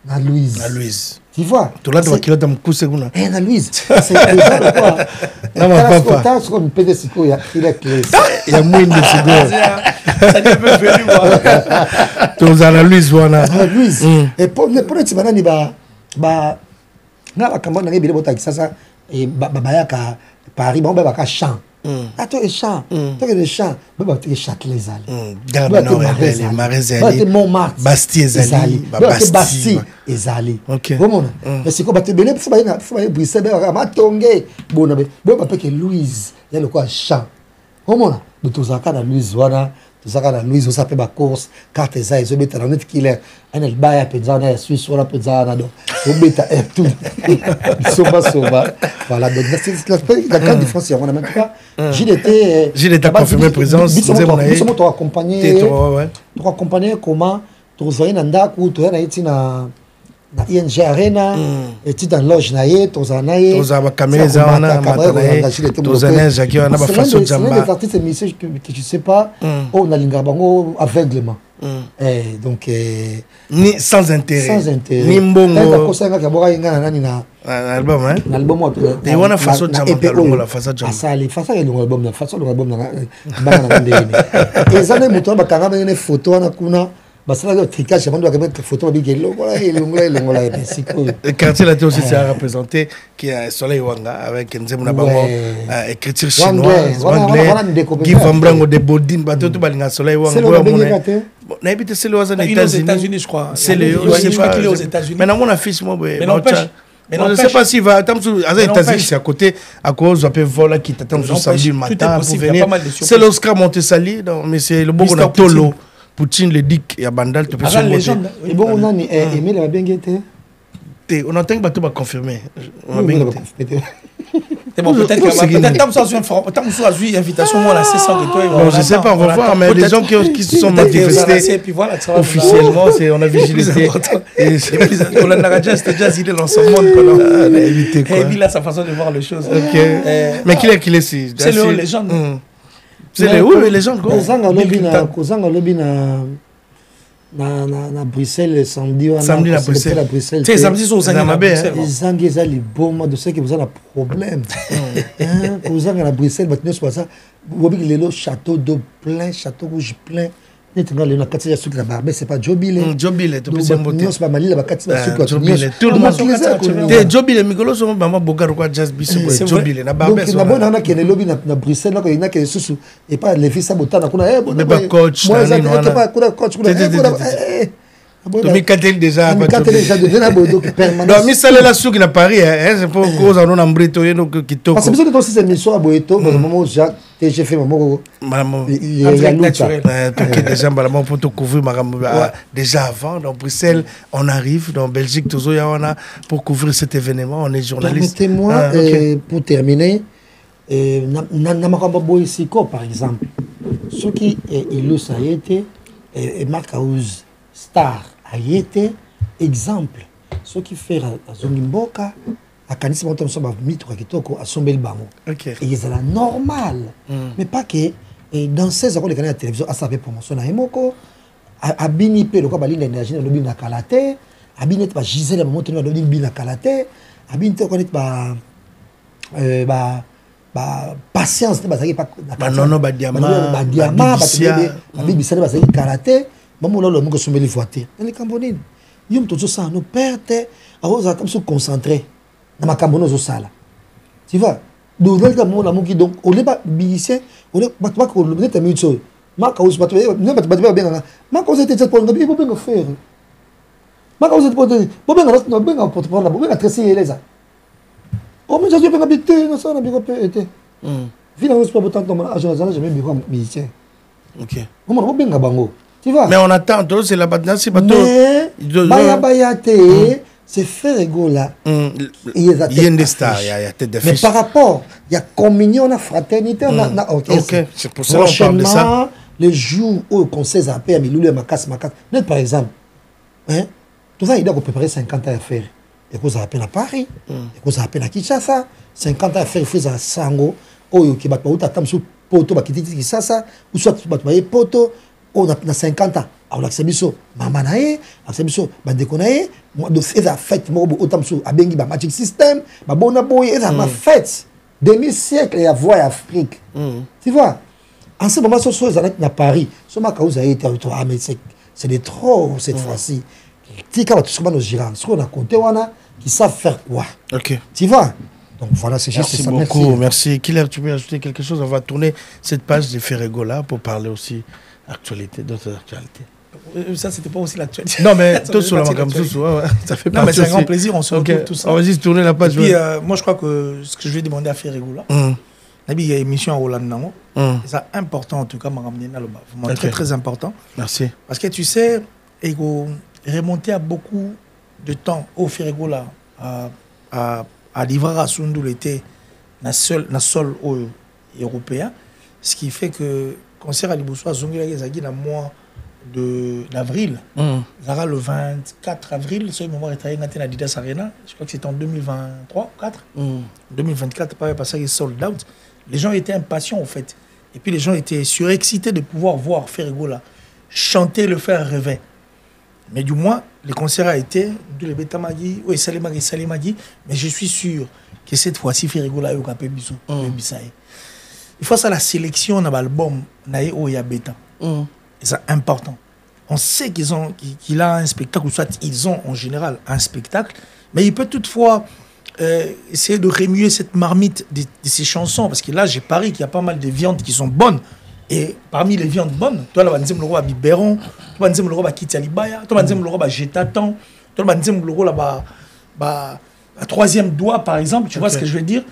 na Louise tu vois tout là doit qu'il a dans cousse kuna na Louise c'est quoi na ma papa ta sur une PDC ko ya il est clé il y a moins de secondes ça ne peut venir moi tous à la Louise voilà Louise et pour être banani ba na ba kamba na ngebile bota ça et ba yaka Paris bon ba ka champ attends les champs toi les champs ba te Châtelet zali les marais zali Montmartre Bastille zali Bastille ezali ok bon mais c'est quoi ba te belé faut ba Bruxelles ba Matonge bon ba pe que Louise il y a le quoi champ bon de tous ça na Louise voilà tozaka na Louise osape ba course carte eza ezobeta na net killer ene baya penza na Suisse wala penza na do obeta tout soba voilà donc c'est la grande différence on a même pas Gilles était confirmé présence nous sommes accompagné comment tozali na ndako toya na iti na ING Arena et dans loge na ye tozana ye tozaba caméra wana matana tozana jaki wana ba façon jamba les artistes messieurs que je sais pas on a linga bango aveuglement donc ni sans intérêt ni mbongo kosanga ka boka inga nani na album hein l'album et wana façon jamba la façon jamba asali façon ya l'album na façon l'album na bana na ndeni ezana muto ba kanga ba photo wana kuna basala le tricage avant de regarder photo ba bigelo longola et puis le quartier là aussi c'est à représenter qui a Soleil Wanga avec Nzemuna bango écriture chinoise anglais Guy Van Brango de Bodine bato to balinga Soleil Wanga na habite c'est aux États-Unis je crois c'est le aux États-Unis mais mon affiche moi mais n'empêche je ne sais pas s'il va attendre aux États-Unis, c'est à côté, à cause d'un peu vol qui t'attend ce samedi matin pour venir. C'est l'Oscar Montessali, mais c'est le bon Tolo. Poutine le dit il y a Bandal tu peux se légende et bon on a aimé la bien guetter on entend que tu vas confirmer on a bien guetté c'est bon peut-être que tant que tu as invitation moi la 600 de toi bon je sais pas on va voir mais les gens qui se sont manifestés officiellement c'est on a vigilé et on a déjà c'était déjà zilé dans ce monde qu'on a évité quoi et puis là sa façon de voir les choses OK mais qui est c'est le légende c'est les gens kozanga lobi na Bruxelles samedi na Bruxelles c'est samedi so ozanga na Bruxelles ezangi eza liboma de ce que vous avez un problème kozanga na Bruxelles batinyo so ça bobi lelo château d'eau plein château rouge plein netinga lelo na kati ya suki na barbe c'est pas Jobile to pesa mbote non c'est pas malila bakati ba suki Jobile tout le monde te Jobile mikolo so mama bogaru kwa jazz biso Jobile na barbe so na bona na kene lobi na Bruxelles na ko ina ke susu et pas les fils sabotana kuna ba coach moi ça pas kuna coach kuna mi katel déjà de la bodo qui permanent donc mi sale la souki na Paris c'est pour cause on a mbrito yeno kitoko parce que besoin de ces émissions à Boeto au moment où j'ai fait maman il y a naturel donc déjà maman pour te couvrir déjà avant dans Bruxelles on arrive dans Belgique toujours y a pour couvrir cet événement on est journaliste permettez-moi pour terminer na makamba boisiko par exemple ce qui est illustre a été Marc Aouz star a été exemple ce qui fait à Zongimboka à Kanisi Montam Soba Mitro Kitoko à Sombel Bango et c'est la normal mais pas que dans ces accords de la télévision à sa promotion à Emoko à Bini pe le quoi balinga énergie le bin na Kalate à Bini pas Gisèle à monter le bin na Kalate à Bini te connaître patience ne bazaki pas non ba diamant ba bibisana bazaki Kalate maman là le sommet les voitures dans les cambonines yum tout ça nous perte à vous attendre se concentrer dans ma cambono zo sala tu vois donc là mon la qui donc on est pas musicien on est pas que le net minute so ma cause pas ne pas bien ma cause était cette pour ngabi pour bien faire ma cause pour bien porte-parole pour bien tracer les ça oh mais j'ai bien habité dans ça on a bien été finalement pas autant dans agent jamais bien musicien OK on bien bango. Mais on attend, c'est la bataille, c'est pas tout. C'est fait rigolo là. Il y a des stars, il y a tête d'affiche. Mais par rapport, il y a communion, la fraternité, on a OK, c'est pour ça qu'on parle de ça. Le jour où le conseil zappé a mis l'oulé macasse. Net par exemple, hein, tout ça il doit préparer 50 ans à faire. Et qu'on zappé à Paris, et qu'on zappé à Kinshasa, 50 ans à faire, il faut à Sango, ou qui bat pas ou t'attends sur poto, bah qui dit Kinshasa, ou soit tu bat pas poto. On a 50 ans. On a accepté ça. Maman nae, accepté ça. Bah déconné. Moi de faire la fête. Moi autant sur abengi bah Magic System. Bah bona boy et ça ma fête. Demi-siècle et à voir Afrique. Tu vois. En ce moment, ce sont les années à Paris. Ce ma cause a été ah mais c'est des trop cette fois-ci. Tu quand tu nos gérants. Ce qu'on a compté wana qui savent faire quoi. OK. Tu vois. Donc voilà, c'est juste ça. Merci beaucoup. Merci. Killer, tu peux ajouter quelque chose? On va tourner cette page de Ferregola pour parler aussi actualité, d'autres actualités. Ça, c'était pas aussi l'actualité. Non, mais tout sur la Magam, ça fait pas. Non, mais c'est un grand plaisir, on se retrouve tout ça. On va juste tourner la page. Et puis, moi, je crois que ce que je vais demander à Ferregola, il y a une émission à Hollande. C'est important en tout cas, vraiment très très important. Merci. Parce que tu sais, il faut remonter à beaucoup de temps au Ferregola à livrer à Sundoul était na sol européen, ce qui fait que concert à Liboussoa Zongila Gezagi dans le mois d'avril, le 24 avril, ce moment est à Adidas Arena, je crois que c'était en 2023 4 2024, pas parce qu'il sold out. Les gens étaient impatients en fait, et puis les gens étaient surexcités de pouvoir voir Ferregola chanter, le faire rêver. Mais du moins, le concert a été de l'Ebetamagi, oui, Salimagi, mais je suis sûr que cette fois-ci, Ferregola est au Capé Bissou. Il faut ça la sélection dans l'album Nae Oyabeta. C'est important. On sait qu'il a un spectacle, ou soit ils ont en général un spectacle, mais il peut toutefois essayer de remuer cette marmite de ces chansons, parce que là, j'ai parié qu'il y a pas mal de viandes qui sont bonnes. Et parmi les viandes bonnes, toi, là, tu as le biberon, toi, tu as le Kitialibaya, toi, tu as le Jetatan, toi, tu as le troisième doigt, par exemple, tu vois ce que je veux dire?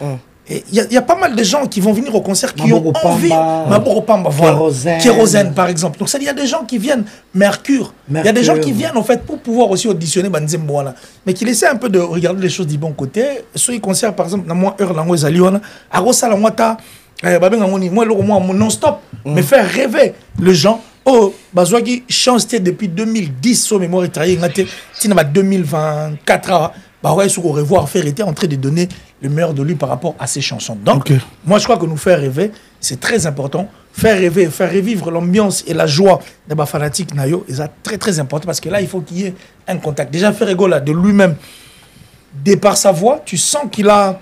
Il y a pas mal de gens qui vont venir au concert qui ont envie. Maboropamba, voilà. Kérosène, par exemple. Donc, il y a des gens qui viennent, Mercure. Il y a des gens qui viennent, en fait, pour pouvoir aussi auditionner Banzembo. Mais qui essaient un peu de regarder les choses du bon côté. Sur les concerts, par exemple, dans moi, heure, lango, Zaliona, à Rosa, non-stop, mais faire rêver les gens. Oh, Bazouagi chante depuis 2010, son mémoire est travaillée, 2024, au revoir, faire était en train de donner le meilleur de lui par rapport à ses chansons. Donc, moi je crois que nous faire rêver, c'est très important. Faire rêver, faire revivre l'ambiance et la joie des fanatiques Nayo, c'est très très important parce que là, il faut qu'il y ait un contact. Déjà, Ferregola de lui-même, de par sa voix, tu sens qu'il a.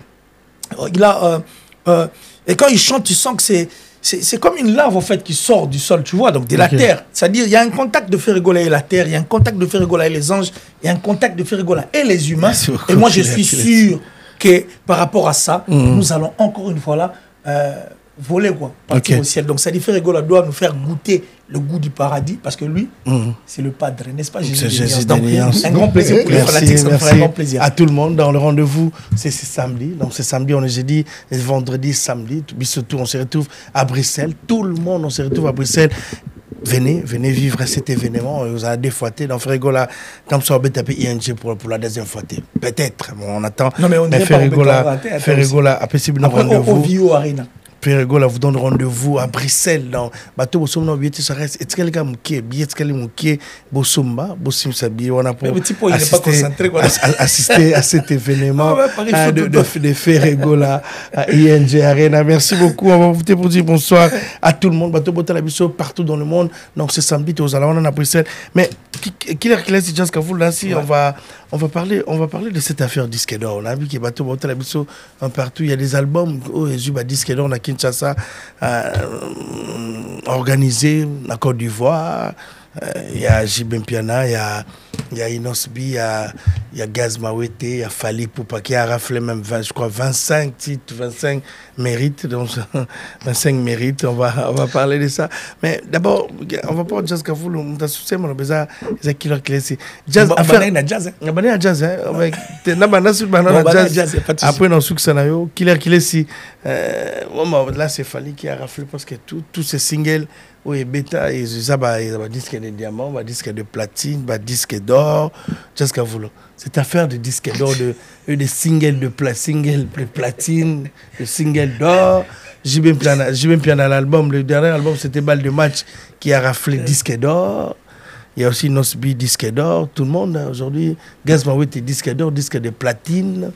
Et quand il chante, tu sens que c'est comme une lave en fait qui sort du sol, tu vois, donc de la terre. C'est-à-dire, il y a un contact de Ferregola et la terre, il y a un contact de Ferregola et les anges, il y a un contact de Ferregola et les humains. Et moi, je suis sûr que par rapport à ça, nous allons encore une fois là voler quoi, partir au ciel. Donc, ça dit Ferregola doit nous faire goûter le goût du paradis parce que lui, c'est le padre, n'est-ce pas? Jésus. Donc, un grand plaisir pour les fanatiques, ça me fera un grand plaisir. À tout le monde, dans le rendez-vous, c'est samedi. Donc, c'est samedi, on est jeudi, et vendredi, samedi. Surtout, on se retrouve à Bruxelles. Tout le monde, on se retrouve à Bruxelles. Venez vivre cet événement. Vous avez défoîté dans Ferregola, comme ça, on va taper ING pour la deuxième fois. Peut-être, bon, on attend. Non, mais on dirait Ferregola, a possible de rendez-vous. Au Vio Arena. Ferregola vous donne rendez-vous à Bruxelles dans bateau Bosomba billet ça reste est-ce qu'elle a mouké billet est-ce qu'elle mouké Bosomba Bosim Sabi on a pour assister à cet événement de Ferregola à ING Arena. Merci beaucoup, on va vous dire pour dire bonsoir à tout le monde. Bateau Botalabiso partout dans le monde. Donc c'est samedi aux alentours on a Bruxelles, mais qui est Jazz Kavoul là si on va parler de cette affaire disque d'or. On a vu que Bateau Botalabiso partout il y a des albums disque d'or on a Kinshasa organisé en Côte d'Ivoire. Il y a Jibem Piana, il y a Inosbi, il y a Gaz Mawete, il y a Fali Poupa qui a raflé même 25 titres, 25 mérites. Donc 25 mérites, on va parler de ça. Mais d'abord, on va pas Jazz Kavoul, on a soucié, on a besoin de Killer Klesi. Jazz, jazz. Après, on a soucié, Killer Klesi. Là, c'est Fali qui a raflé parce que tous ces singles. Oui, bêta, ils ont disque de diamant, disque de platine, disque d'or. Cette affaire de disque d'or, de singles de platine, de singles d'or. Jibem Piana, l'album, le dernier album, c'était Balle de match qui a raflé disque d'or. Il y a aussi Nosbi, disque d'or. Tout le monde, aujourd'hui, Gaz Mawete, disque d'or, disque de platine.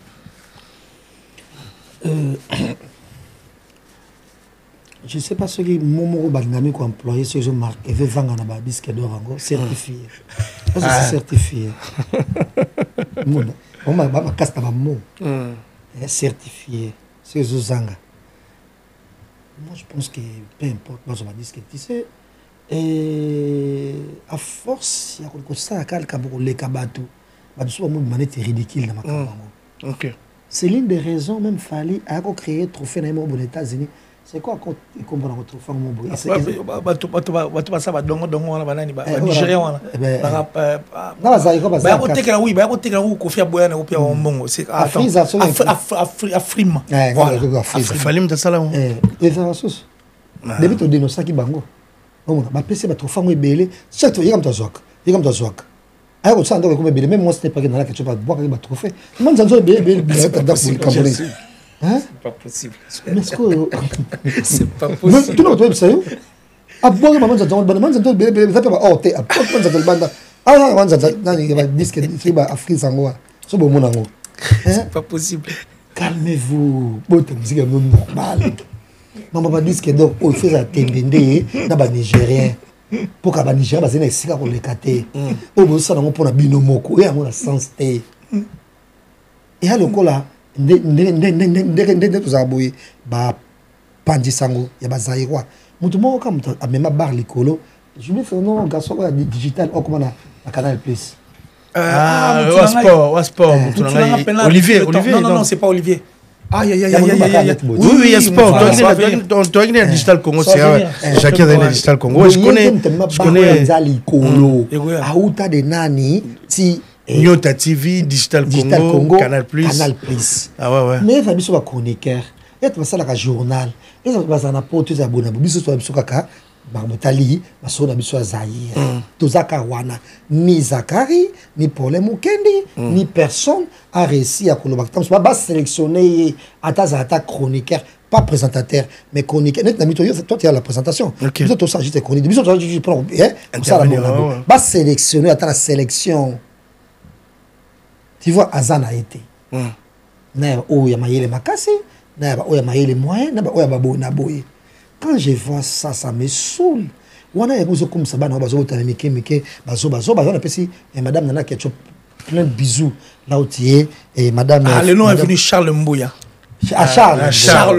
Je ne sais pas ce que Momo Bandami a employé, ce que je marque, et veut vendre un disque d'or certifié. C'est certifié. On m'a cassé un mot. Certifié. C'est Zanga. Moi, je pense que peu importe, moi, je vais dire ce que tu sais. Et à force, il y a quelque chose à les kabatou. C'est ridicule dans ma Ok. C'est l'une des raisons, même Fali a créé un trophée aux États-Unis. c'est quoi quand il comprend notre femme mon boy tu ça va dongo on a banani ba Nigérien on non ça il comme ça ba tekela oui ba tekela ou Kofi Boya na opia mbongo c'est Afrima voilà Falim de Salam et ça sous depuis to dénoncer qui bango on ba pese ba to femme belé chaque fois il comme toi zoak ayo ça ndo comme belé même moi c'était pas que dans la question pas boire ba trophée moi nzo belé hein? C'est pas possible. Mais c'est pas possible. Tu n'as pas ça? À boire maman ça maman ça bébé ça pas oh t'es à pas ça banda ah maman ça nani va disque c'est ba Afrique sangoa so bon mon c'est pas possible. Calmez-vous votre musique est normale maman va disque donc il fait ça tendende na ba Nigérien pour ka ba Nigérien ba zena sika ko lekate o bo ça na pour na binomoko et na sens té et à lokola ndenge tozaboye ba pandi sango ya bazairwa mutu moko ka mutu amema bar likolo je me fais non garçon ya digital o comment na Canal Plus sport Olivier non c'est pas Olivier oui il y a sport toi qui es digital Congo c'est chacun dans digital Congo je connais likolo auta de nani ti Nyota TV, Digital Congo, Canal Plus. Ah ouais. Mais il y a un chroniqueur. Il y a un journal. Il y a un porte de abonnement. Il y a un kaka, Marmotali, il y a un Zahir. Tozaka wana. Ni Zakari, ni Paul Mukendi, ni personne a réussi à collaborer. Il ne pas sélectionner un chroniqueur, pas présentateur, mais chroniqueur. Toi, tu as la présentation. Tu as ça, juste chroniqueur. Tu as sélectionner la sélection. Tu vois, Azan a été. Quand je vois ça, ça me saoule. Madame Nana Ketchup, plein de bisous. Là où tu es, et madame. Ah, le nom est venu Charles Mbouya. Charles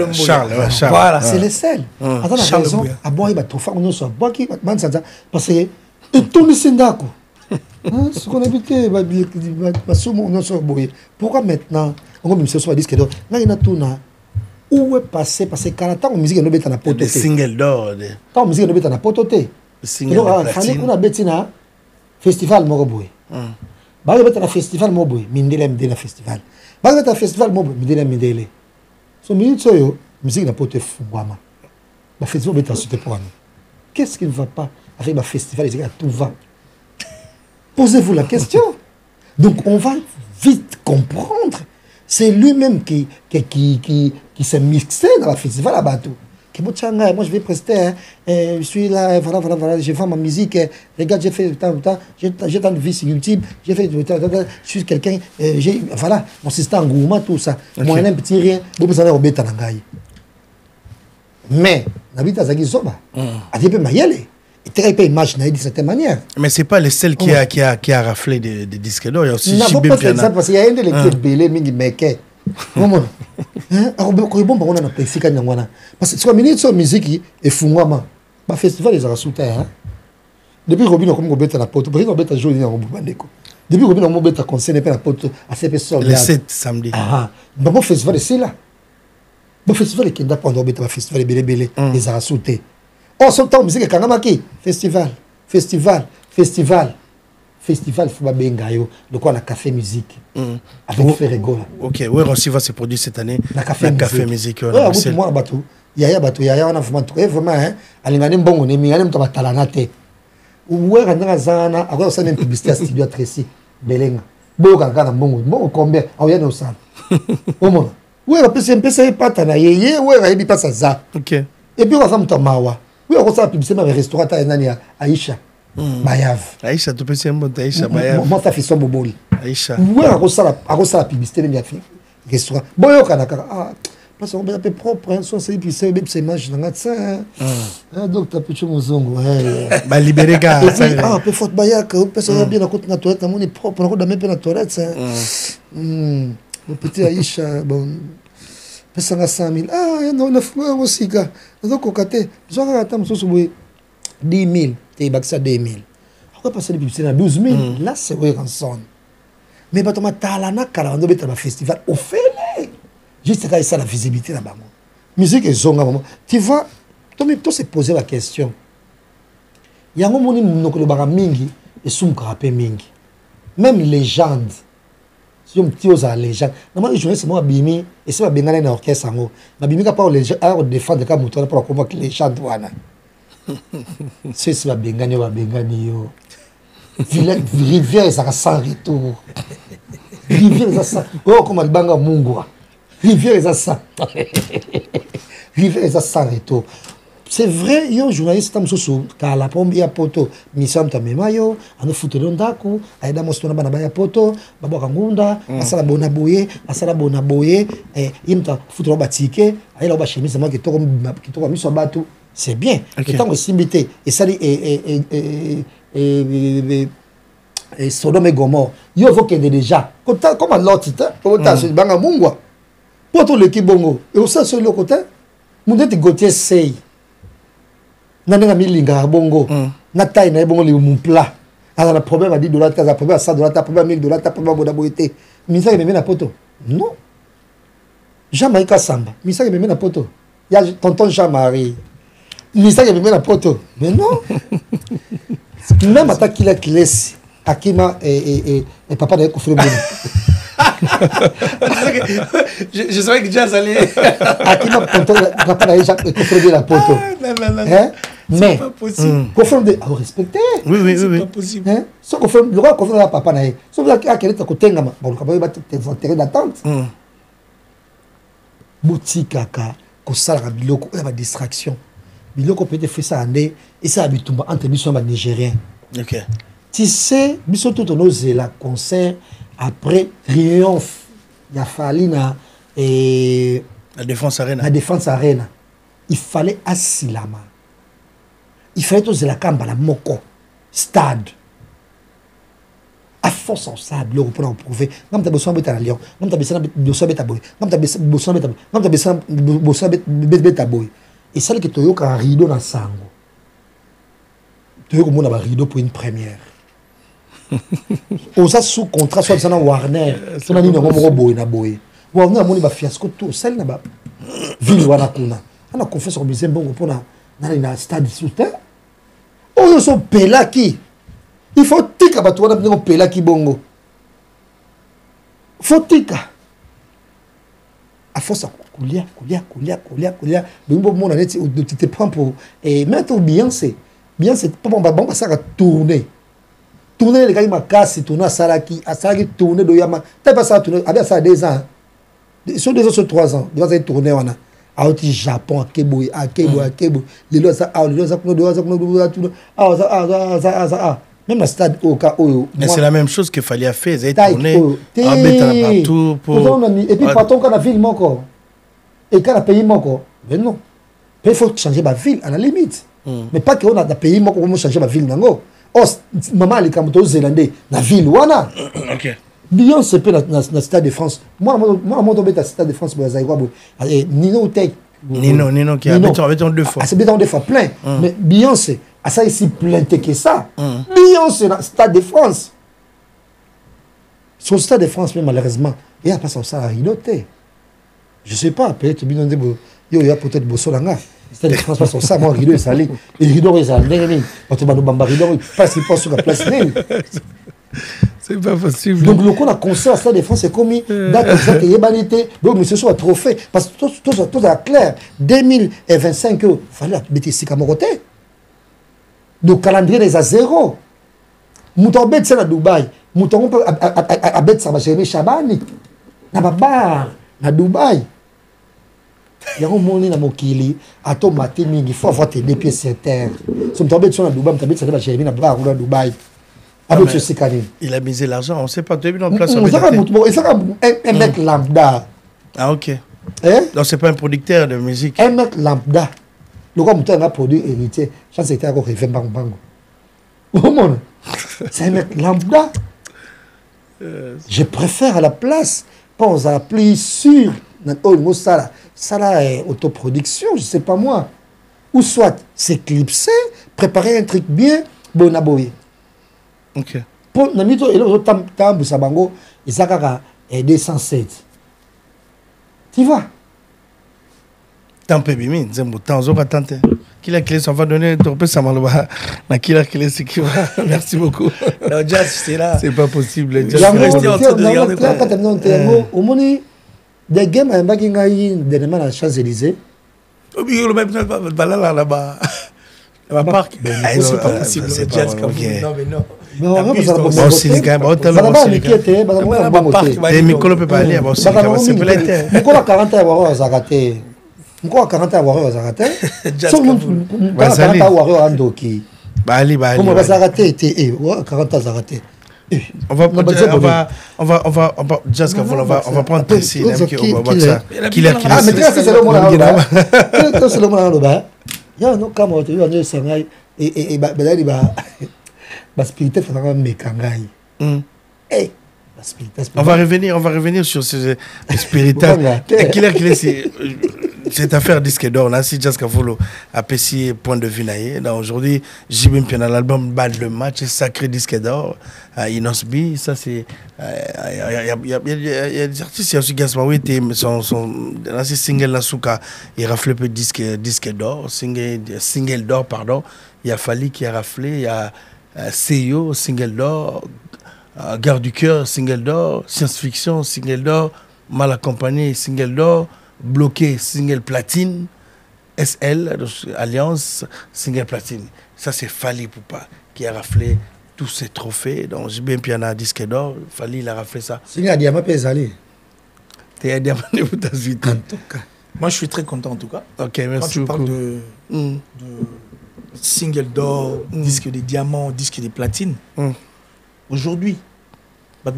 Mbouya. Voilà, c'est le seul. Attends, la raison, à boire, il va tout faire, on se boit, parce que tout le Sindako. Ce qu'on a dit, pourquoi maintenant on va sur disque d'or où est passé parce que quand la musique est dans la pote single d'or quand la musique est dans la pote on a betina festival Moroboy ba beta na festival Moroboy mindele mdela festival ba beta festival Moroboy mindele so minute yo musique na pote fungwama ba festival beta sauter pour nous qu'est-ce qui ne va pas avec le festival et tout va. Posez-vous la question. Donc on va vite comprendre. C'est lui-même qui s'est mixé dans le festival à Batou. Moi je vais prester, je suis là, voilà, je vends ma musique, regarde, j'ai fait tant, j'ai tant de vie sur YouTube, j'ai fait, je suis quelqu'un, voilà, mon système en gourmand, tout ça. Moi, un petit rien, vous pouvez en bêta nangaï. Mais, n'habite à Zagizoba, à Dieppe Mayele. Il peut imaginer d'une certaine manière. Mais ce n'est pas le seul qui a raflé des disques d'or. Il y a aussi Chibé Piana. Parce qu'il y a un de l'équipe belé, mais meke. Comment? Alors, bon, on a un petit parce que si on a une musique et fumama, le festival est à la soutien. Depuis que Robin a comme Robert à la porte, parce qu'on a joué dans Robandeko. Depuis que Robin a monté à concert à la porte à ces personnes. Le 7 samedi. Ah, le festival c'est là. Le festival qui est d'abord le festival belé belé les a soutien. Oh, son temps, musique Kangamaki, festival, faut pas bengayo, le quoi la café musique, avec Ferregola. Ok, ouais, aussi va se produire cette année. La café musique. Ouais, moi, bateau. Yaya, on a vraiment, hein, allez, bon, on est mis, on est talanate. Ou ouais, on a zana, après, on a une publicité à studio à Tracy, Belenga. Bon, bon, combien, on vient au sang. Au moins, ouais, on peut s'empêcher pas, t'en as yé, ouais, on pas ça. Ok. Et puis, on va faire un mawa. Oui, on va publier dans les restaurants à Aïcha. Bayav. Aïcha, tu peux dire Aïcha, Bayav. Moi, ça fait son boboli. Aïcha. Oui, on va la publicité dans les restaurants. Bon, on va parce qu'on a propre, c'est puis c'est match dans ça. Donc, tu as pu te dire, bah, libérer, gars. Ah, peut faut bayak, personne bien à côté de la toilette, on est propre, on a même pas la toilette. Mon petit Aïcha, bon. 100 000. Ah, non, le frère aussi, gars. Donc, on a 10 000. Tu as 10 000. Après, passer les publicités à 12 000. Là, c'est vrai qu'on sonne. Mais quand on a talana, quand on a un festival, on fait les. Juste quand il y a la visibilité là-bas. musique est zonga maman. Tu vois, toi se poser la question. Il y a un moment où on a mingi et soum krapé mingi. Même légende. Si on petit aux légende. Normalement, je suis moi bimi et c'est ma bengale dans orchestre sango. Ma bimi ka pas légende à défendre ka moto pour convaincre les légende wana. C'est ma bengane yo. Rivière est sans retour. Rivière est ça. Oh comme le banga mungwa. Rivière est ça. Rivière est sans retour. C'est vrai, il y a un journaliste qui a la pompe, il y a poto, misam ta memayo, anu futu dondaku, aida mostona bana baya poto, babo kangunda, asala bona boye, imta futu roba tike, aida roba chemise moi qui toko miso batu, c'est bien. Le temps que simbité et sali et Sodome et Gomorrhe, yo voke déjà. Comme à l'autre, c'est banga mungwa. Poto le kibongo, et au sens sur le côté, munde ti gotier sei. Nana milinga bongo na taille na bongo le mon plat ala la problème à 10 $, ta problème à 100 $, ta problème à 1000 $, ta problème boda boité misa ke na poto non Jamaïca samba misa ke na poto ya tonton Jean-Marie misa ke na poto mais non même attaque qu'il a classe akima et papa de ko frère je savais que déjà allait akima tonton papa de Jacques ko frère la poto hein. Mais, confirme de respecter. Oui. C'est pas possible. Hein? Sauf confirme, le roi confirme à papa naé. Sauf là quel est ta côté ngama. Bon, le cabane va tes intérêts d'attente. Boutique kaka, ko sala biloko, la distraction. Biloko peut être fait ça andé et ça habitumba entre biso ba nigérien. OK. Tu sais, biso tout nos la concert après triomphe. Il a fallu na et la Défense Arena. La Défense Arena. Il fallait asilama. Il fallait tous la camba la moko stade à force en sable le pour prouver même ta besoin beta Lyon même ta besoin beta boy même ta besoin beta boy et celle que toyoka rideau na sango toyoka mona ba rideau pour une première osa sous contrat soit ça na Warner so na nino mo boy na boy Warner moni ba fiasco tout celle na ba ville wana kuna ana confiance au bizem bongo pona na stade soutien. On sont pelaki. Il faut tika batouana pour pelaki bongo. Faut tika. À force à coulia. Bongo mon année tu te prends pour et maintenant Beyoncé pas bon ça va tourner. Tourner les gars ma casse tourner à Saraki tourner do yama. T'as pas ça tourner avec ça 2 ans. Sur 2 ans sur 3 ans, il va être tourner wana. Au Japon, à Kebo, les lois ça, même le stade au cas où. Mais c'est la même chose qu'il fallait faire, ils tourné, partout pour. Et puis partons quand la ville encore, et quand la pays encore, mais non, il faut changer ma ville à la limite, mais pas qu'on a des pays encore pour changer ma ville nango. Oh, maman les Camerounais zélandais, la ville wana. OK. Beyoncé peut dans le Stade de France. Moi, tombé dans le Stade de France pour les Nino qui a béton 2 fois. C'est béton 2 fois plein. Mais Beyoncé, ça ici plein que ça. Beyoncé dans le Stade de France. Sur le Stade de France, mais malheureusement, il n'y a pas son salaire ridoté. Je ne sais pas, peut-être il y a peut-être Bossolanga. Le Stade de France, pas son salaire, moi, rideau est salé. Et le rideau est salé. Quand on va rideau, pas si pas sur la place. C'est pas possible. Donc le coup a concert à Stade de France c'est comme d'accord ça qu'il y a banité donc monsieur soit trophée parce que tout est clair 2025 il fallait mettre ici comme côté donc calendrier des à 0 mouton bet c'est à Dubaï mouton peut à bet ça va chez Chabani na baba na Dubaï il y a un monde na mokili à ton matin il faut avoir tes 2 pieds sur terre son tombé sur la Dubaï tombé ça va chez na baba ou Dubaï. Il a misé l'argent, on ne sait pas. Tu as vu dans place un mec lambda. Ah, ok. Donc, ce n'est pas un producteur de musique. Un mec lambda. Le gars, il a produit héritier. Je pense que c'était encore Bango. C'est un mec lambda. Je préfère à la place. Pense à la plus sûre. Ça là est autoproduction, je ne sais pas moi. Ou soit s'éclipser, préparer un truc bien, bon aboyer. OK. Pour namito et le tambu sabango isakaka 207. Tu vois? Tant pis, bimi, Zembo, tant, on va tenter. Qui l'a clé, on va donner, tu peux ça malheureusement. Mais qui l'a clé, c'est qui va. Merci beaucoup. Non, Jazz, c'est là. C'est pas possible. Je suis resté en train de regarder quoi. Au moins, des games à Mbagingaï, des à la Champs-Élysées. Oui, le même là-bas. Là-bas, parc. C'est pas possible. C'est Jazz comme non, mais non. Bon, c'est les gars, les micros ne peuvent pas aller. C'est peut-être. Pourquoi 40 ans, ça a raté? Pourquoi 40 ans, ça a raté? Sauf que 40 ans, Andoki. Bali. Comment ça a raté? 40 ans, ça a raté. On va Jazz, on va prendre Tracy. On va voir ça. Qui l'a ah, mais c'est le moment là. C'est le moment là. Il y a un autre camarade, il y a un Sangai et la spiritualité fait un mécangaï. On va revenir sur ce spiritualité. Qui est cette affaire disque d'or là, si Jazz Kavolo a apprécié point de vue là. Aujourd'hui, j'ai bien dans l'album Bad le match, sacré disque d'or. Inosbi, ça c'est il y a des artistes, il y a aussi Gasmawi son single la Souka, il rafle peu disque d'or, single d'or pardon. Il y a Fali qui a raflé, il y a CEO single d'or, Garde du cœur single d'or, science-fiction single d'or, Mal accompagné single d'or, Bloqué single platine, SL Alliance single platine. Ça c'est Fali Poupa qui a raflé tous ces trophées. Donc j'ai bien piano disque d'or, Fali il a raflé ça. Single diamant peut aller. T'es un diamant de ta suite. En tout cas. Moi je suis très content en tout cas. Ok, merci quand tu beaucoup. Parles de single d'or, disque de diamant, disque de platine. Aujourd'hui, parce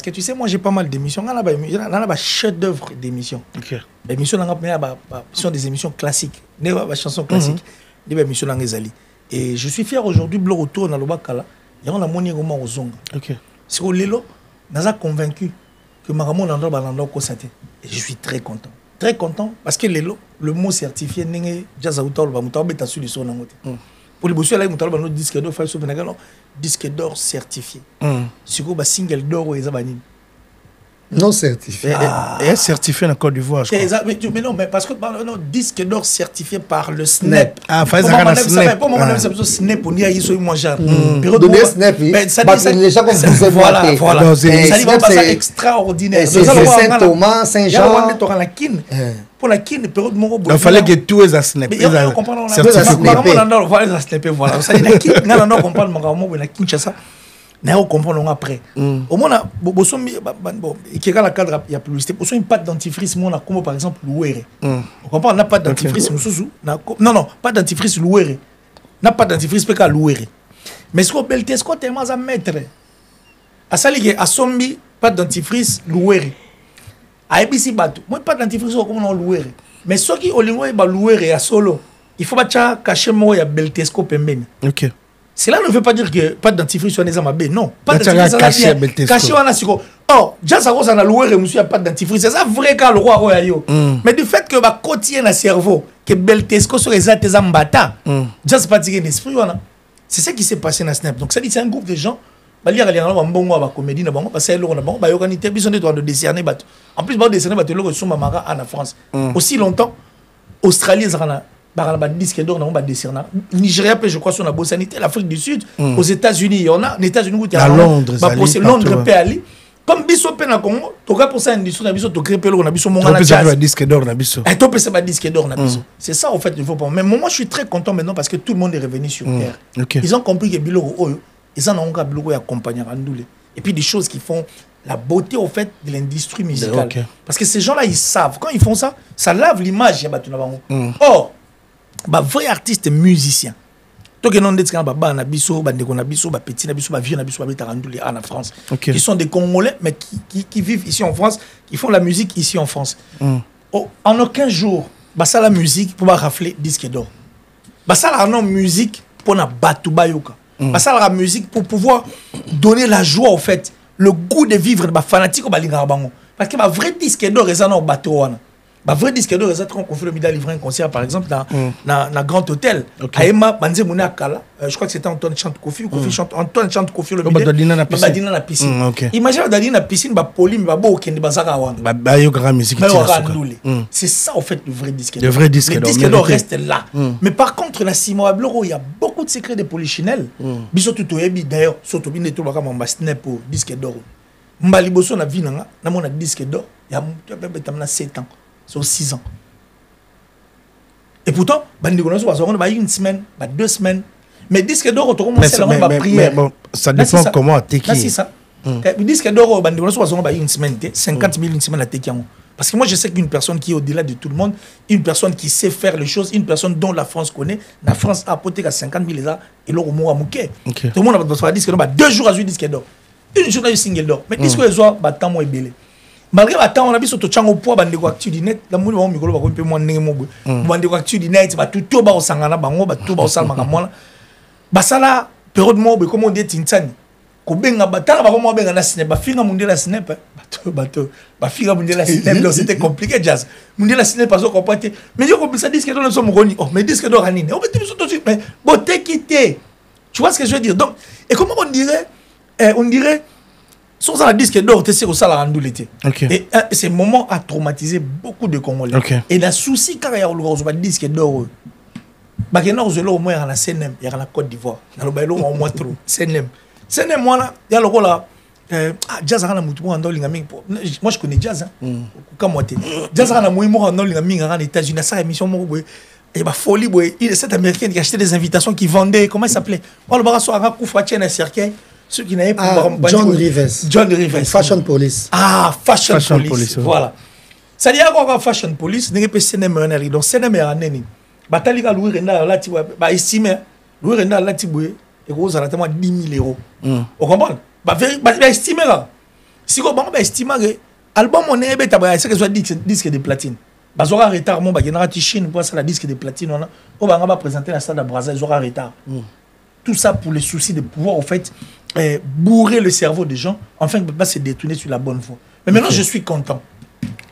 que tu sais, moi j'ai pas mal d'émissions. Il y a un chef d'œuvre d'émissions. Les émissions sont des émissions classiques, des chansons classiques, des émissions langaises. Et je suis fier aujourd'hui, le retour dans le Bakala, il y a un monnaie au Zonga. C'est au Lelo, nous sommes convaincus que Maramon Landor Balandor Kosate. Et je suis très content. Très content parce que Lelo, le mot certifié, n'est jazz autor, beta sur le son. Pour les bossus, là, nous avons un disque d'or, disque d'or certifié. C'est quoi, single d'or ou Ezabanine? Non certifié. Et certifié en Côte d'Ivoire, je crois. Mais non, mais parce que non, disque d'or certifié par le SNEP. Ah, il faut un SNEP. Pour moi, c'est le SNEP, on y a eu moins cher. Le SNEP, les gens comme vous voilà. C'est extraordinaire. C'est Saint-Thomas, Saint-Jean. Pour la kin, période mon il fallait que tout est SNEP. Mais on comprend voilà SNEP voilà. Ça dit la kin, on comprend mon la Kinshasa. On comprend après. Au moins, il y a la cadre, il y a publicité. Pour une pâte dentifrice, comme par exemple l'ouéré. On comprend, on n'a pas de dentifrice. Non, pas de dentifrice l'ouéré. On n'a pas de dentifrice, pas l'ouéré. Mais ce qu'on peut le tester, c'est à mettre. À ça, il y a Sombi, pas de dentifrice l'ouéré. À ABC Batou, moi, pas de dentifrice, comme on l'ouéré. Mais ceux qui ont l'ouéré à solo, il faut pas cacher moi, il y a Beltesco Pembeni. Ok. Cela ne veut pas dire que pas de dentifrice sur les amabés. Non, pas de dentifrice. Caché on a siko. Oh, déjà ça a loué monsieur a pas de dentifrice. C'est ça vrai quand le roi royayo. Mais du fait que ba côtier na cerveau que Beltesco sur les ates ambata. Déjà c'est pas tiré l'esprit voilà. C'est ça qui s'est passé dans Snap. Donc ça dit c'est un groupe de gens ba lire les gens bongo ba comédie na bongo parce que le na bongo ba yokanité biso ne doit de décerner bat. En plus ba décerner bat le sur mamara en France. Aussi longtemps Australie ça bah disque d'or on va décerner Nigeria je crois sur la Bossanité l'Afrique du Sud aux États-Unis il y en a aux États-Unis où il y a Londres Londres peut aller comme biso pe na Congo to ka pour ça industrie na biso to créer pelo na biso monga na jazz disque d'or na biso et to pe ça disque d'or na biso c'est ça en fait il faut pas mais moi je suis très content maintenant parce que tout le monde est revenu sur terre ils ont compris que biloko oyo ils en ont un biloko ya accompagner Randoulé et puis des choses qui font la beauté au fait de l'industrie musicale parce que ces gens là ils savent quand ils font ça ça lave l'image ya batu na bango bah vrai artiste musicien to que non d'être ba na biso ba ndeko na biso ba petit na biso ba vieux na biso ba Tarandulé en France qui sont des Congolais mais qui vivent ici en France qui font la musique ici en France en aucun jour bah ça la musique pour ba rafler disque d'or bah ça la non musique pour na batu bayoka bah ça la musique pour pouvoir donner la joie au fait le goût de vivre ba fanatique ba linga bango parce que ba vrai disque d'or et ça non bateau wana Bah vrai disque d'or, ils ont confié le mida livrer un concert par exemple dans Grand Hôtel. Aïma Banze Mouné Akala, je crois que c'était Antoine chante Kofi, Antoine chante Kofi le mida. Badina na piscine. Badina na piscine. Imagine Badina na piscine, bah poli mais bah beau kende bazaka wan. Bah yo grand musique. C'est ça en fait le vrai disque d'or. Le vrai disque d'or. Le disque d'or reste là. Mais par contre la Simon Abloro, il y a beaucoup de secrets de Polichinelle. Biso tout yebi d'ailleurs, surtout bien tout baka mamba snap pour disque d'or. Mbali boso na vie na mona disque d'or, il y a peut-être 7 ans. Sur 6 ans. Et pourtant, une semaine, 2 semaines. Mais disque d'or, ça dépend comment tu es. C'est ça. Disque d'or, une semaine, 50 000 une semaine à Teki. Parce que moi, je sais qu'une personne qui est au-delà de tout le monde, une personne qui sait faire les choses, une personne dont la France connaît, la France a apporté à 50 000 et l'euro à Mouké. Tout le monde va faire disque d'or, 2 jours à jouer disque d'or. Une journée de single d'or. Mais disque d'or, tant moins belé. Malgré le temps on a vu surtout chango poids bande ko actu net la mulu ba mikolo ba ko pe mo ndenge mo bande ko actu net ba tout ba osangana bango ba tout ba osala makamona basala période mo be comme on dit tintani ko benga batala ba ko mo benga na snap ba finga munde la snap bato ba finga munde la snap donc c'était compliqué jazz munde la snap pas ko pointer mais yo ko ça disque d'or so mo goni oh mais disque d'or anine on peut tout mais beauté quitter tu vois ce que je veux dire donc et comment on dirait sur ça, la disque d'or, tu sais, ça la rendu l'été. Et ce moment a traumatisé beaucoup de Congolais. Et le souci, quand il y a le disque d'or, il y a au moins la CNM, il y a la Côte d'Ivoire. Il y a le au moins trop. CNM, moi, il y a le rôle là. Jazz a moi je connais jazz. Comme moi, jazz a en États-Unis, ça émission. Et bah folie, cette américaine qui achetait des invitations, qui vendait, comment il s'appelait? On le barasso à Koufouatien à cercueil. Ceux qui n'avaient pas John Rivers. John Rivers. Fashion Police. Ah, Fashion Police. Voilà. Ça dit encore Fashion Police, n'est pas CNM. Donc CNM est en neni. Batali a loué Renda là, tu vois, bah estimé, loué Renda là, tu vois, et gros, à 10 000 euros. Vous comprenez? Bah estimé là. Si vous avez estimé que l'album on est bête, c'est que ce soit disque de platine. Bah ils auront retard, mon bah il y en a Chine pour ça la disque de platine on a. On va présenter la salle de Brazza, ils auront retard. Tout ça pour le souci de pouvoir en fait bourrer le cerveau des gens, afin de ne pas se détourner sur la bonne voie. Mais maintenant, je suis content.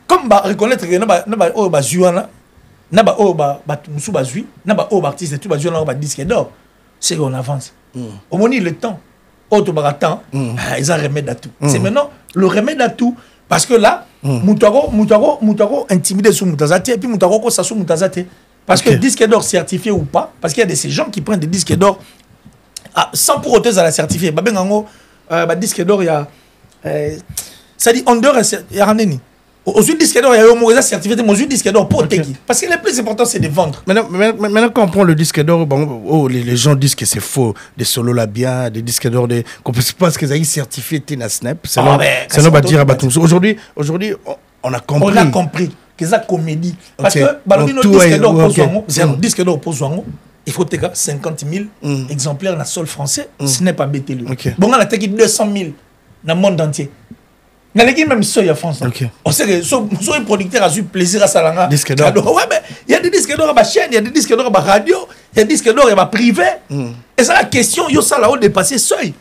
Comme reconnaître que disque d'or, c'est qu'on avance. Au moment le temps, ils ont remède à tout. C'est maintenant le remède à tout. Parce que là, Moutaro intimidé sur Moutazate, et puis Moutaro ça sur Moutazate. Parce que disque d'or certifié ou pas, parce qu'il y a de ces gens qui prennent des disques d'or sans pour autant la certifier. Disque d'or, il y a. Ça dit, en dehors, il y a rien. Aujourd'hui, disque d'or, il y a un certifié, mais aujourd'hui, disque d'or, pour Teki. Parce que le plus important, c'est de vendre. Maintenant, quand on prend le disque d'or, les gens disent que c'est faux. Des solos là bien, des disques d'or, parce qu'ils ont certifié Tina Snap. C'est là, va dire à Batum. Aujourd'hui, on a compris. On a compris que c'est comédie. Parce que, disque d'or pour Zouango, il faut 50 000 exemplaires dans le sol français, ce n'est pas BTL. Bon, on a 200 000 dans le monde entier. Dans l'équipe même seul en France. On sait que les producteurs ont eu plaisir à Salanga. Disque d'or. Ouais, mais il y a des disques d'or à ma chaîne, il y a des disques d'or à ma radio, il y a des disques d'or à ma privé. Et c'est la question, il y a ça là-haut dépasser seuil.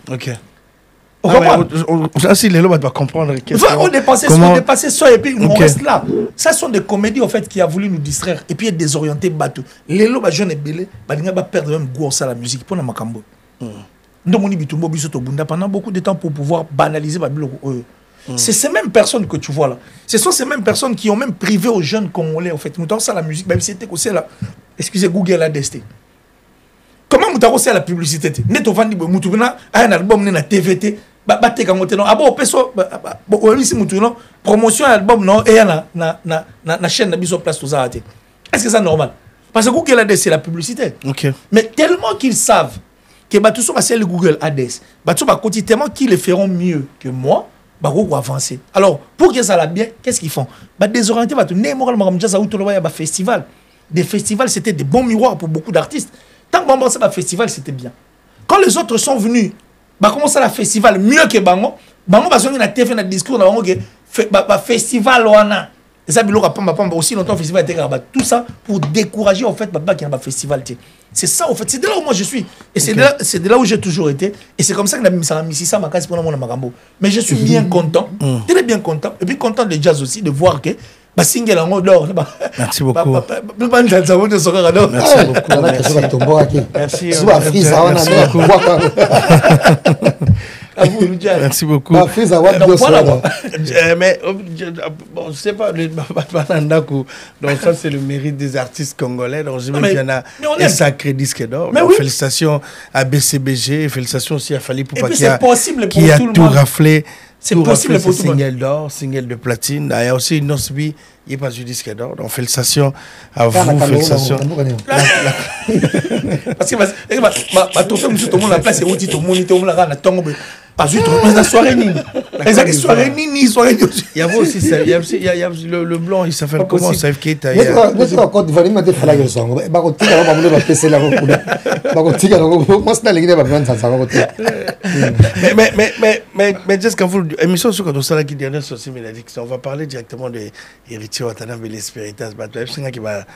On va si les gens doivent comprendre. On dépasse ça et puis on reste là. Ça sont des comédies en fait qui a voulu nous distraire et puis désorienter bateau. Les gens jeunes et belés, ils vont perdre même goût à la musique pour la makambo. Donc on dit bitumbo bisoto bunda pendant beaucoup de temps pour pouvoir banaliser c'est ces mêmes personnes que tu vois là. Ce sont ces mêmes personnes qui ont même privé aux jeunes congolais en fait. Nous ça la musique même si c'était que c'est là. Excusez Google a desté. Comment nous c'est la publicité? Neto vandi mutubina un album na TVT. Promotion album non et na chaîne na biso place tout ça. Est-ce que c'est normal? Parce que Google ADS c'est la publicité. Mais tellement qu'ils savent que tout ça c'est le Google ADS. Tellement qu'ils le feront mieux que moi, vont avancer. Alors pour que ça aille bien, qu'est-ce qu'ils font? Désorienter festival. Des festivals c'était des bons miroirs pour beaucoup d'artistes. Tant que ça festival c'était bien. Quand les autres sont venus comment ça la festival mieux que Bango va se na TV na discours na Bango que festival wana ça biloko pamba aussi longtemps festival était tout ça pour décourager en fait papa qui na festival. C'est ça en fait, c'est de là où moi je suis et c'est de là où j'ai toujours été et c'est comme ça que na misi ça ma case pour mon makambo. Mais je suis bien content, très bien content et puis content de jazz aussi de voir que single en d'or. Merci beaucoup. Merci beaucoup. Merci beaucoup. Mais bon, je sais pas, donc ça c'est le mérite des artistes congolais. Donc je me dis qu'il y en a un sacré disque d'or. Félicitations à BCBG, félicitations aussi à Fally Poupa qui a tout raflé. C'est possible pour tout le monde. Single d'or, single de platine. Il y a aussi Nosby, il n'est pas du disque d'or. Donc félicitations à vous, félicitations. Parce que tout le monde la place et tout le monde la tombe. Pas du tout, la soirée nini. Les soirées nini, soirée nini. Il y a aussi le blanc, il s'appelle comment ça fait qu'il y a quand il va me faire la gueule. Mais juste quand vous émission sur quand on s'est là qui dernière sur on va parler directement de Héritier Watana et l'Espéritas. C'est qui va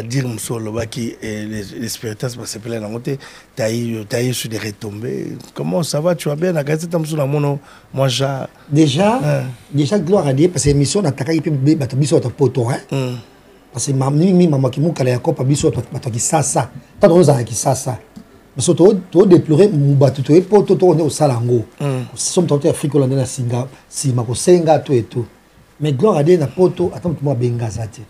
dire les spiritas c'est plein dans côté taille sur des retombées. Comment ça va, tu vas bien? Moi déjà gloire à Dieu parce que l'émission n'attaque pas biso ta poto hein parce que maman qui mukala ya kopa biso ta ki sasa tant on a ki sasa mais surtout to déplorer mubatu to poto to on est au salango somme tant Afrique hollandais na singa si mako senga to et tout mais gloire à Dieu na poto attends moi bengazati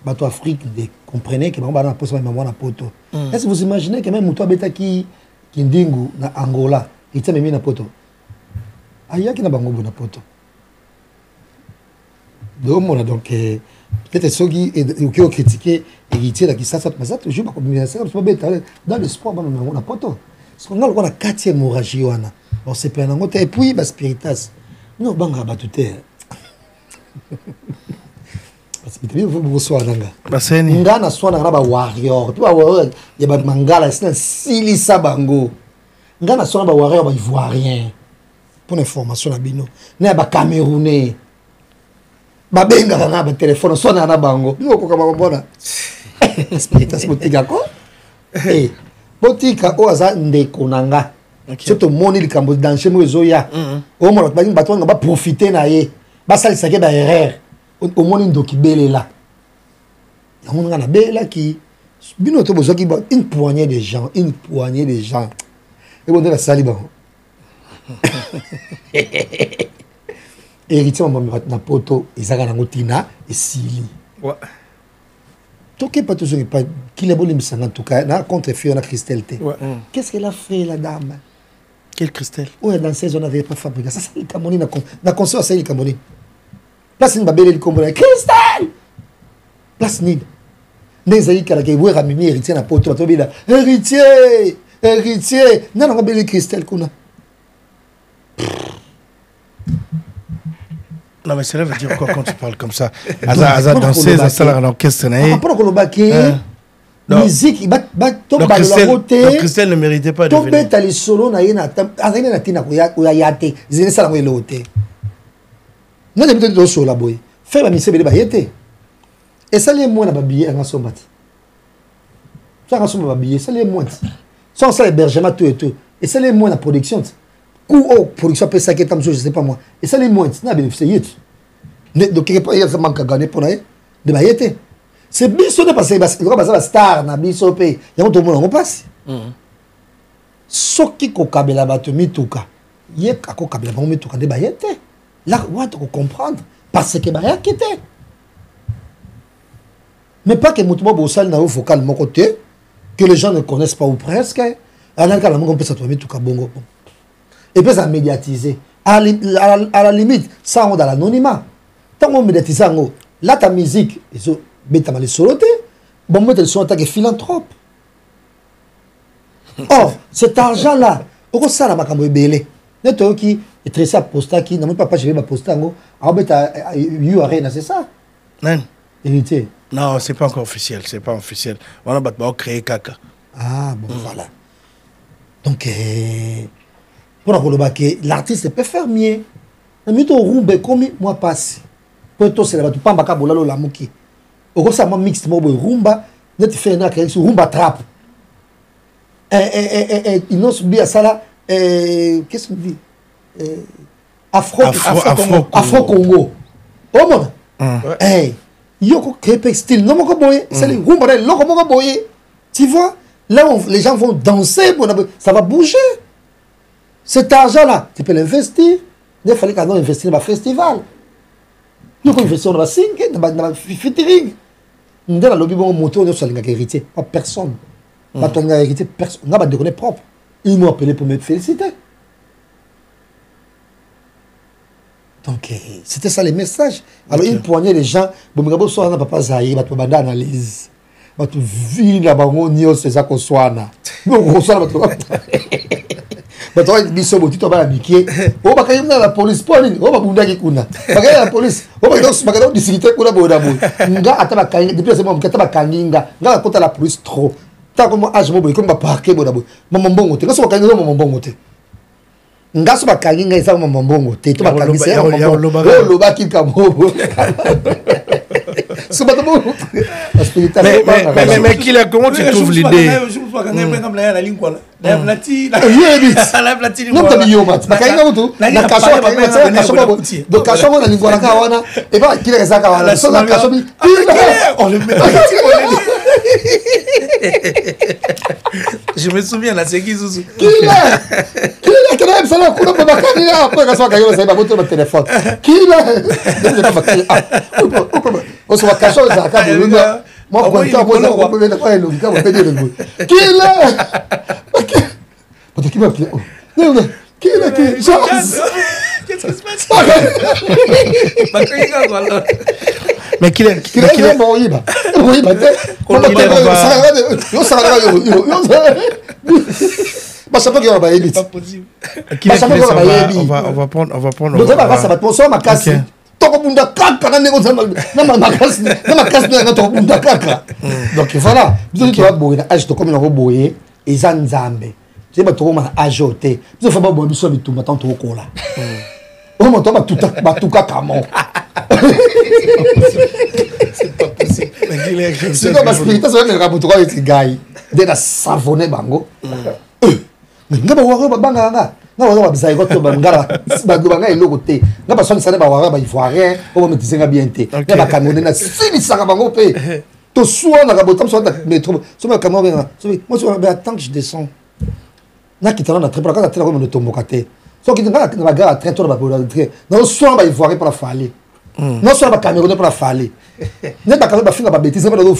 bato Afrique comprenez que maman na poso maman na poto. Est-ce que vous imaginez que même muto beta qui ndingu na Angola il t'a mis na poto aya qui na bango na poto donc on a donc peut-être ceux qui ont critiqué héritier là qui ça toujours pas comme ça pas beta dans le sport on a poto parce qu'on a la quatrième hémorragie wana on s'est plein en et puis ba spiritas non banga batute parce que tu veux beaucoup soir nanga ngana soir na ba warrior tu vois ya ba mangala c'est sili sabango ngana soir ba warrior ba ivoirien pour information na bino na ba camerounais ba benga na ba téléphone soir na bango bino ko kama bona spiritas botika ko botika o aza ndeko nanga surtout moni likambo danger mo ezoya o mo ba bato nga ba profiter na ye ba salisa ke ba erreur au moins une dokibele là on a la belle qui bino to bozo ki une poignée de gens et bon de la saliba héritier maman na poto ezaka na ngotina esili ouais toke pas toujours pas qu'il est bon en tout cas na contre Fiona Christelle qu'est-ce qu'elle a fait la dame? Quelle Christelle? Ouais dans ces zones n'avait pas fabriqué ça c'est le Cameroun na consort c'est le Cameroun. Place ni babele likombo na Christelle. Place ni. Nezali kala ke bwe ramimi héritier na poto to bila. Héritier. Nana babele Christelle kuna. Non mais cela veut dire quoi quand tu parles comme ça? Aza danser ça sala l'orchestre na. Pas ko lobaki. Musique ba to ba la roté. Donc Christelle ne méritait pas de venir. To beta les solo na yena azali na tina ko ya yate. Zine sala ko loté. Non, je vais te dire la boy. Faire la mission de bayete. Et ça les moins na babiller en sombati. Ça en somba babiller, ça les moins. Sans ça l'hébergement tout et tout. Et ça les moins la production. Ou production peut ça qui est je sais pas moi. Et ça les moins na bénéficier. Donc quelque part il y a ça manque à gagner pour naï de bayete. C'est biso de passer parce que la star na biso pe. Il y a tout le monde on passe. Soki ko kabela bato mituka. Yek ako kabela ba mituka de bayete. Là, on doit comprendre parce que bah quitté. Mais pas que Moutouba Bossal n'a pas vocal mon côté, que les gens ne connaissent pas ou presque. Alors quand on peut s'attraper tout bongo. Et puis ça médiatiser. À la limite, ça on dans l'anonymat. Tant on médiatise là ta musique, ils ont bêta mal soloté. Bon moi ils sont en tant que philanthrope. Or cet argent là, on ça la makambo belé. Neto qui est très ça posta qui n'a même pas je vais poster ngo abeta you arena c'est ça non héritier non c'est pas encore officiel on a pas créé caca bon voilà donc pour que l'artiste peut faire mieux mais to rumbe comme moi passe pour to c'est la tu pamba ka bolalo la muki au ça moi mixte mo rumba net fait na que rumba trap il nous bien ça là qu'est-ce qu'on dit Afro-Congo. Oh mon, Hey, yoko créé style, non moko boye, c'est les rumba, loko moko boye. Tu vois, là où les gens vont danser, ça va bouger. Cet argent-là, tu peux l'investir. Il fallait qu'on investisse dans un festival. Nous investissons dans un sing, dans un featuring. Nous avons lobby bon moto, nous sommes héritiers, pas personne. Pas ton héritier, personne. On a des données propres. Ils m'ont appelé pour me féliciter. Donc, c'était ça les messages. Alors, une poignée de gens, bon, mais soit on n'a pas zaï, on va analyse. On va vivre là-bas, on y a ce qu'on soit là. Nous, on soit là-bas. On va biso boti to ba mikie o ba kayimna la police poni o ba bunda ki kuna ba kayimna la police o ba kayimna discuter kuna boda bo nga ataba kayinga depuis c'est moi nga ataba kanginga nga kota la police trop ta comme age mo bo comme ba parquer boda bo mamambongo te nga so kayinga mamambongo te nga so ba kanginga isa mamambongo te to ba kangisa mamambongo lo ba ki kamobo mais Killer, comment tu trouves l'idée? Je me souviens là, c'est qui Zouzou? On se voit cacher aux arcades de l'honneur. Moi, quand on peut mettre quoi, on peut dire le mot. Qui est là? Qui m'a appelé? Qui est là? Qu'est-ce qui se passe? Mais qui est on va prendre. Donc voilà, vous tu vas boire âge to comme on boyer et zanzambe. C'est pas trop mal ajoté. Vous faites pas boire biso bitu matin to kola. On m'entend ba tout kamo. C'est pas possible. C'est pas parce que tu as un raboto avec ces gars de la savonner bango. Nga ba waro ba banga nga. Nga waro ba bisaï goto ba ngala ba banga eloko te. Nga ba soni sana ba waro ba ivoirien o ba metisenga bien te. Nga ba camerounais na sini sanga bango pe. To soa na rabotam so na métro. So ma camerounais na. So moi so ba attends que je descends. Na kitana na très pour la télé comme tombo kate. So kitana na ba gare train to ba pour la train. Na so ba ivoirien pour la faller. Non so ba camerounais pour la faller. Ne ba ka ba finga ba bêtise ba do.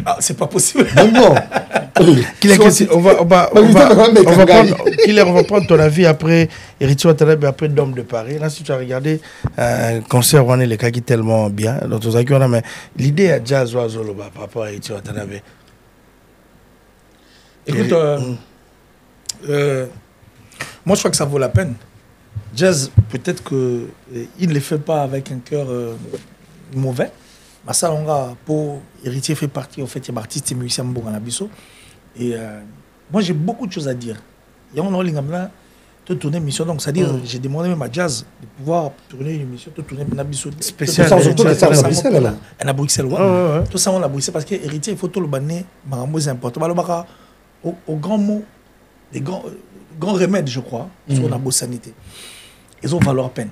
Ah, c'est pas possible. Non. On va prendre ton avis après Héritier Watanabe, après Dôme de Paris. Là, si tu as regardé un concert où on est les cas qui tellement bien, donc mais l'idée à jazz oiseau par rapport à Héritier Watanabe. Écoute, moi je crois que ça vaut la peine. Jazz, peut-être qu'il ne le fait pas avec un cœur mauvais. Ça, pour Héritier fait partie, en fait, il y a artiste et musicien Mbonganabiso. Et moi, j'ai beaucoup de choses à dire. Il y a un moment de tourner une émission, donc c'est-à-dire, j'ai demandé même à Jazz de pouvoir tourner une émission, de tourner une émission spéciale. Surtout que ça, on a Bruxelles, là. On a Bruxelles, tout ça, on a Bruxelles, parce que Héritier, il faut tout le banner, c'est important. Au grand mot, des grands remèdes, je crois, sur la bonne sanité. Ils ont valeur peine.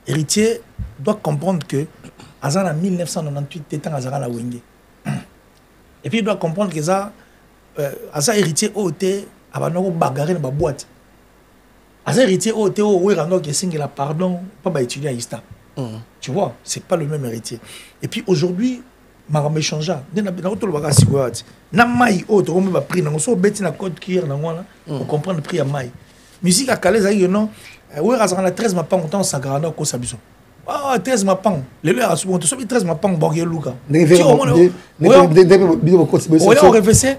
Héritier doit comprendre que en 1998, c'était en Azara la Wenge. Et puis il doit comprendre que ça, Azara héritier OT, avant bagarrer dans la boîte. Azara héritier OT, où il y a signe la pardon, pas étudier à Ista. Tu vois, c'est pas le même héritier. Et puis aujourd'hui, Maramé changea. Dans tout le bagage, na mai autre, on va prix, on s'est bêti na code cuir, pour comprendre le prix à mai. Musique à Calais, il y a non. Oui, Azara 13 ma pas longtemps, ça garde encore sa biso. Ah, 13 ma pang. Les leurs à souvent, tu sais, 13 ma pang, Borgé Luka. On réveillé.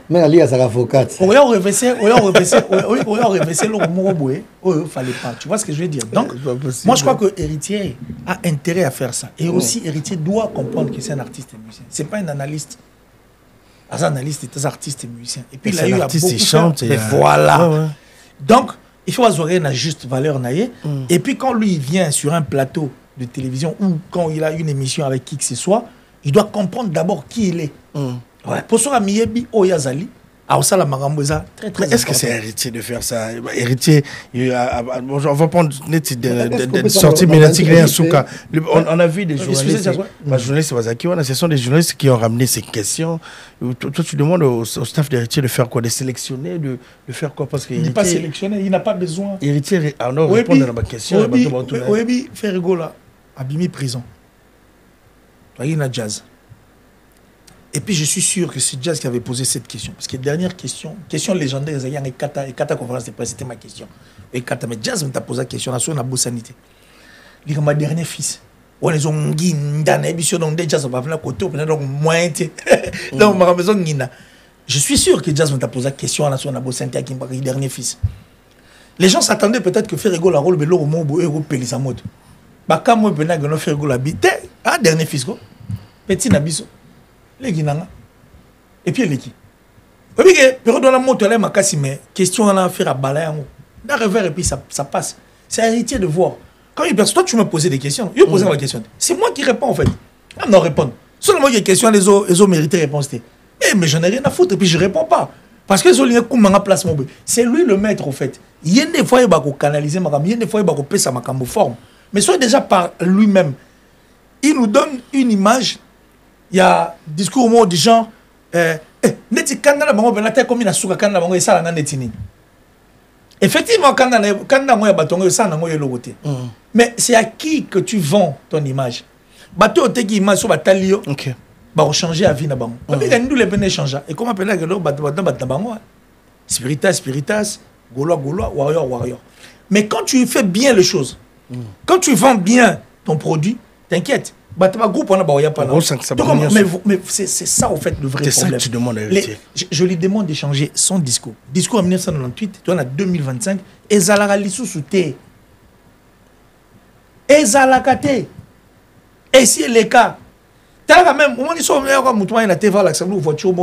Mais Ali a sa avocate. On réveillé, le fallait pas. Tu vois ce que je veux dire? Donc, moi, je crois que Héritier a intérêt à faire ça. Et aussi, Héritier doit comprendre que c'est un artiste et musicien. C'est pas un analyste. Un analyste est un artiste et musicien. Et puis, il a eu artiste, il chante. Et voilà. Donc, il faut avoir la juste valeur. Et puis, quand lui, il vient sur un plateau de télévision ou quand il a une émission avec qui que ce soit, il doit comprendre d'abord qui il est. Ouais. Pour ça, Miyebi Oyazali, Alors ça, la marambo, ça, très, très. Mais est-ce que c'est héritier de faire ça? Héritier, on va prendre une sortie médiatique, on a vu des journalistes, ce sont des journalistes qui ont ramené ces questions. Toi, tu demandes au staff d'héritier de faire quoi? De sélectionner, de faire quoi? Parce il n'est pas sélectionné, il n'a pas besoin. Héritier, alors répondre à ma question. Oui, Ferrigo là, abîmé prison. Il y a Jazz. Et puis je suis sûr que c'est Jazz qui avait posé cette question. Parce que dernière question légendaire, il y a une Kata conférence de presse, c'était ma question. Et Kata, mais Jazz m'a posé la question, sur la sanité. Il y a mon dernier fils. On est en Guine, dans l'émission, donc Jazz va venir à côté, donc moins. Donc, on a besoin de Guine. Je suis sûr que Jazz m'a posé la question sur la santé avec mon dernier fils. Les gens s'attendaient peut-être que Ferrigo la rôle, mais l'eau au monde, il peut sa mode. Bah, quand moi, je vais Ferrigo la bite, dernier fils, petit Nabiso. Les Guinanga. Et puis les qui. Oui, mais période de la moto, là, ma casse, mais question à faire à balayer. D'un revers et puis ça passe. C'est héritier de voir. Quand il toi, tu me posais des questions. Je posais ma question. C'est moi qui réponds en fait. Ah non, répondre. Seulement il y a des questions, les autres méritent réponse. Mais j'en ai rien à foutre et puis je réponds pas. Parce que les place c'est lui le maître en fait. Il y a des fois il va canaliser ma il y a des fois il va couper sa forme. Mais soit déjà par lui-même. Il nous donne une image. Il y a discours au mot du genre effectivement mais c'est à qui que tu vends ton image bateau te qui image sur batalio OK ba changer à vie na bango mais nous les peine changer et comment appeler que bateau bango spiritas gaulois warrior mais quand tu fais bien les choses quand tu vends bien ton produit t'inquiète. Groupe, on a pas mais c'est ça, en fait, le vrai problème. C'est ça que tu demandes à héritier. Je lui demande d'échanger son discours. Discours en 1998, toi, en 2025, et Zalara Lissou Souté. Et Zalakate. Et si les cas. T'as quand même, on dit ça, on a été voir la voiture,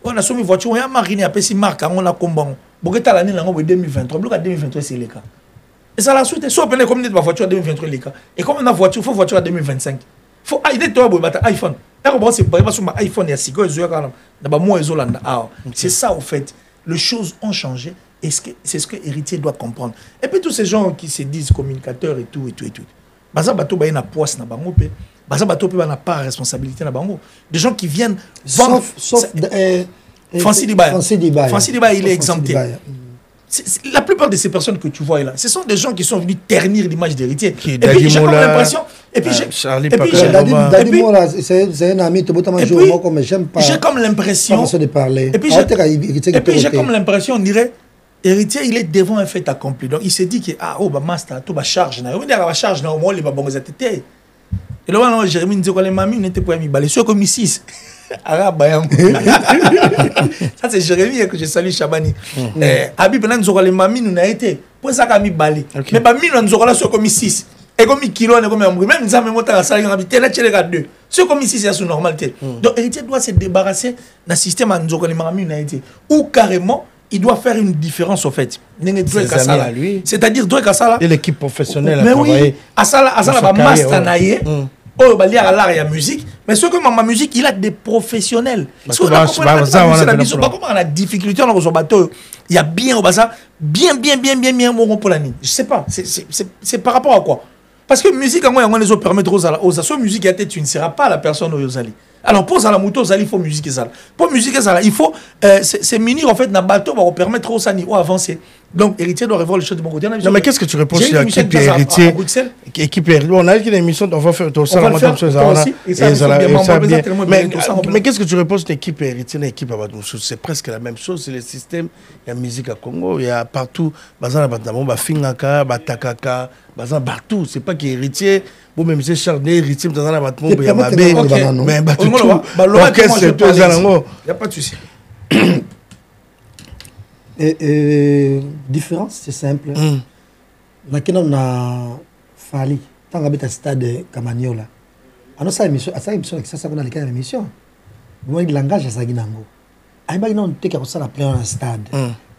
on a soumis voiture, on a mariné, après si marque, on a combat. Bon, t'as l'année 2023, bloc à 2023, c'est les cas. Et ça la suite, soit on comme une voiture à 2023, les cas. Et comme on a voiture, il faut voiture à 2025. Faut iPhone. iPhone c'est ça en fait. Les choses ont changé et c'est ce que héritier doit comprendre. Et puis tous ces gens qui se disent communicateurs et tout. Baza bato ba na poisse na bango pe. Baza bato pe na pas responsabilité na bango. Des gens qui viennent sauf Francis Dibaye, il est exempté. La plupart de ces personnes que tu vois là, ce sont des gens qui sont venus ternir l'image d'héritier. Et puis j'ai comme l'impression. Et puis j'ai un ami, j'ai comme l'impression. Et puis j'ai comme l'impression, on dirait, héritier, il est devant un fait accompli. Donc il s'est dit que master, tout va charge. On dit à charge, au moins il va bon les et là, Jérémy dit que les mamies n'étaient pas mis balai. Soit comme 6. Ça c'est Jérémy que je salue Chabani. Habib nan zora les mamies nous n'a été. Pour ça qu'a mis balai. Mais pas mis nan zora là soit comme 6. Et comme kilo on est comme même ça me monte à ça il a habité là chez les gars 2. Soit comme 6 c'est sous normalité. Donc héritier doit se débarrasser d'un système en zora les mamies n'a été ou carrément il doit faire une différence au fait. C'est-à-dire doit Kassala et l'équipe professionnelle mais oui, Asala va master naie. Oh, bah, il y a l'art et la musique, mais ce que ma musique, il a des professionnels. On a la difficulté dans le bateau. Il y a bien au bazar, bien pour l'année. Je sais pas, c'est par rapport à quoi? Parce que musique, on les autres permettre aux autres musique, tu ne seras pas la personne aux Zali. Alors pour ça la moto, il faut musique et ça. Pour musique et ça, il faut c'est munir en fait dans bateau va permettre aux Sani ou avancer. Donc héritier doit revoir les choses de bon côté. Non mais qu'est-ce que tu réponds sur l'équipe héritier? Équipe héritier. On a une émission, on va faire tout ça. Mais qu'est-ce que tu réponds sur l'équipe héritier, l'équipe à Badmoussou? C'est presque la même chose. C'est le système. Il y a musique à Congo, il y a partout. Bazan Badamon, Bafingaka, Batakaka, Bazan partout. C'est pas qu'il est héritier. Bon même c'est Chardonnay héritier dans la Batmon, il y a Babé. Mais Batou. Il n'y a pas de souci. Différence, c'est simple. Maintenant, on a Fali. Tant qu'on habite à stade Camagnola. Alors, ça émission, ça qu'on a les émissions. Moi, le langage, c'est ça qui est nango. Aïe, bah, non, tu es ça la plein un stade.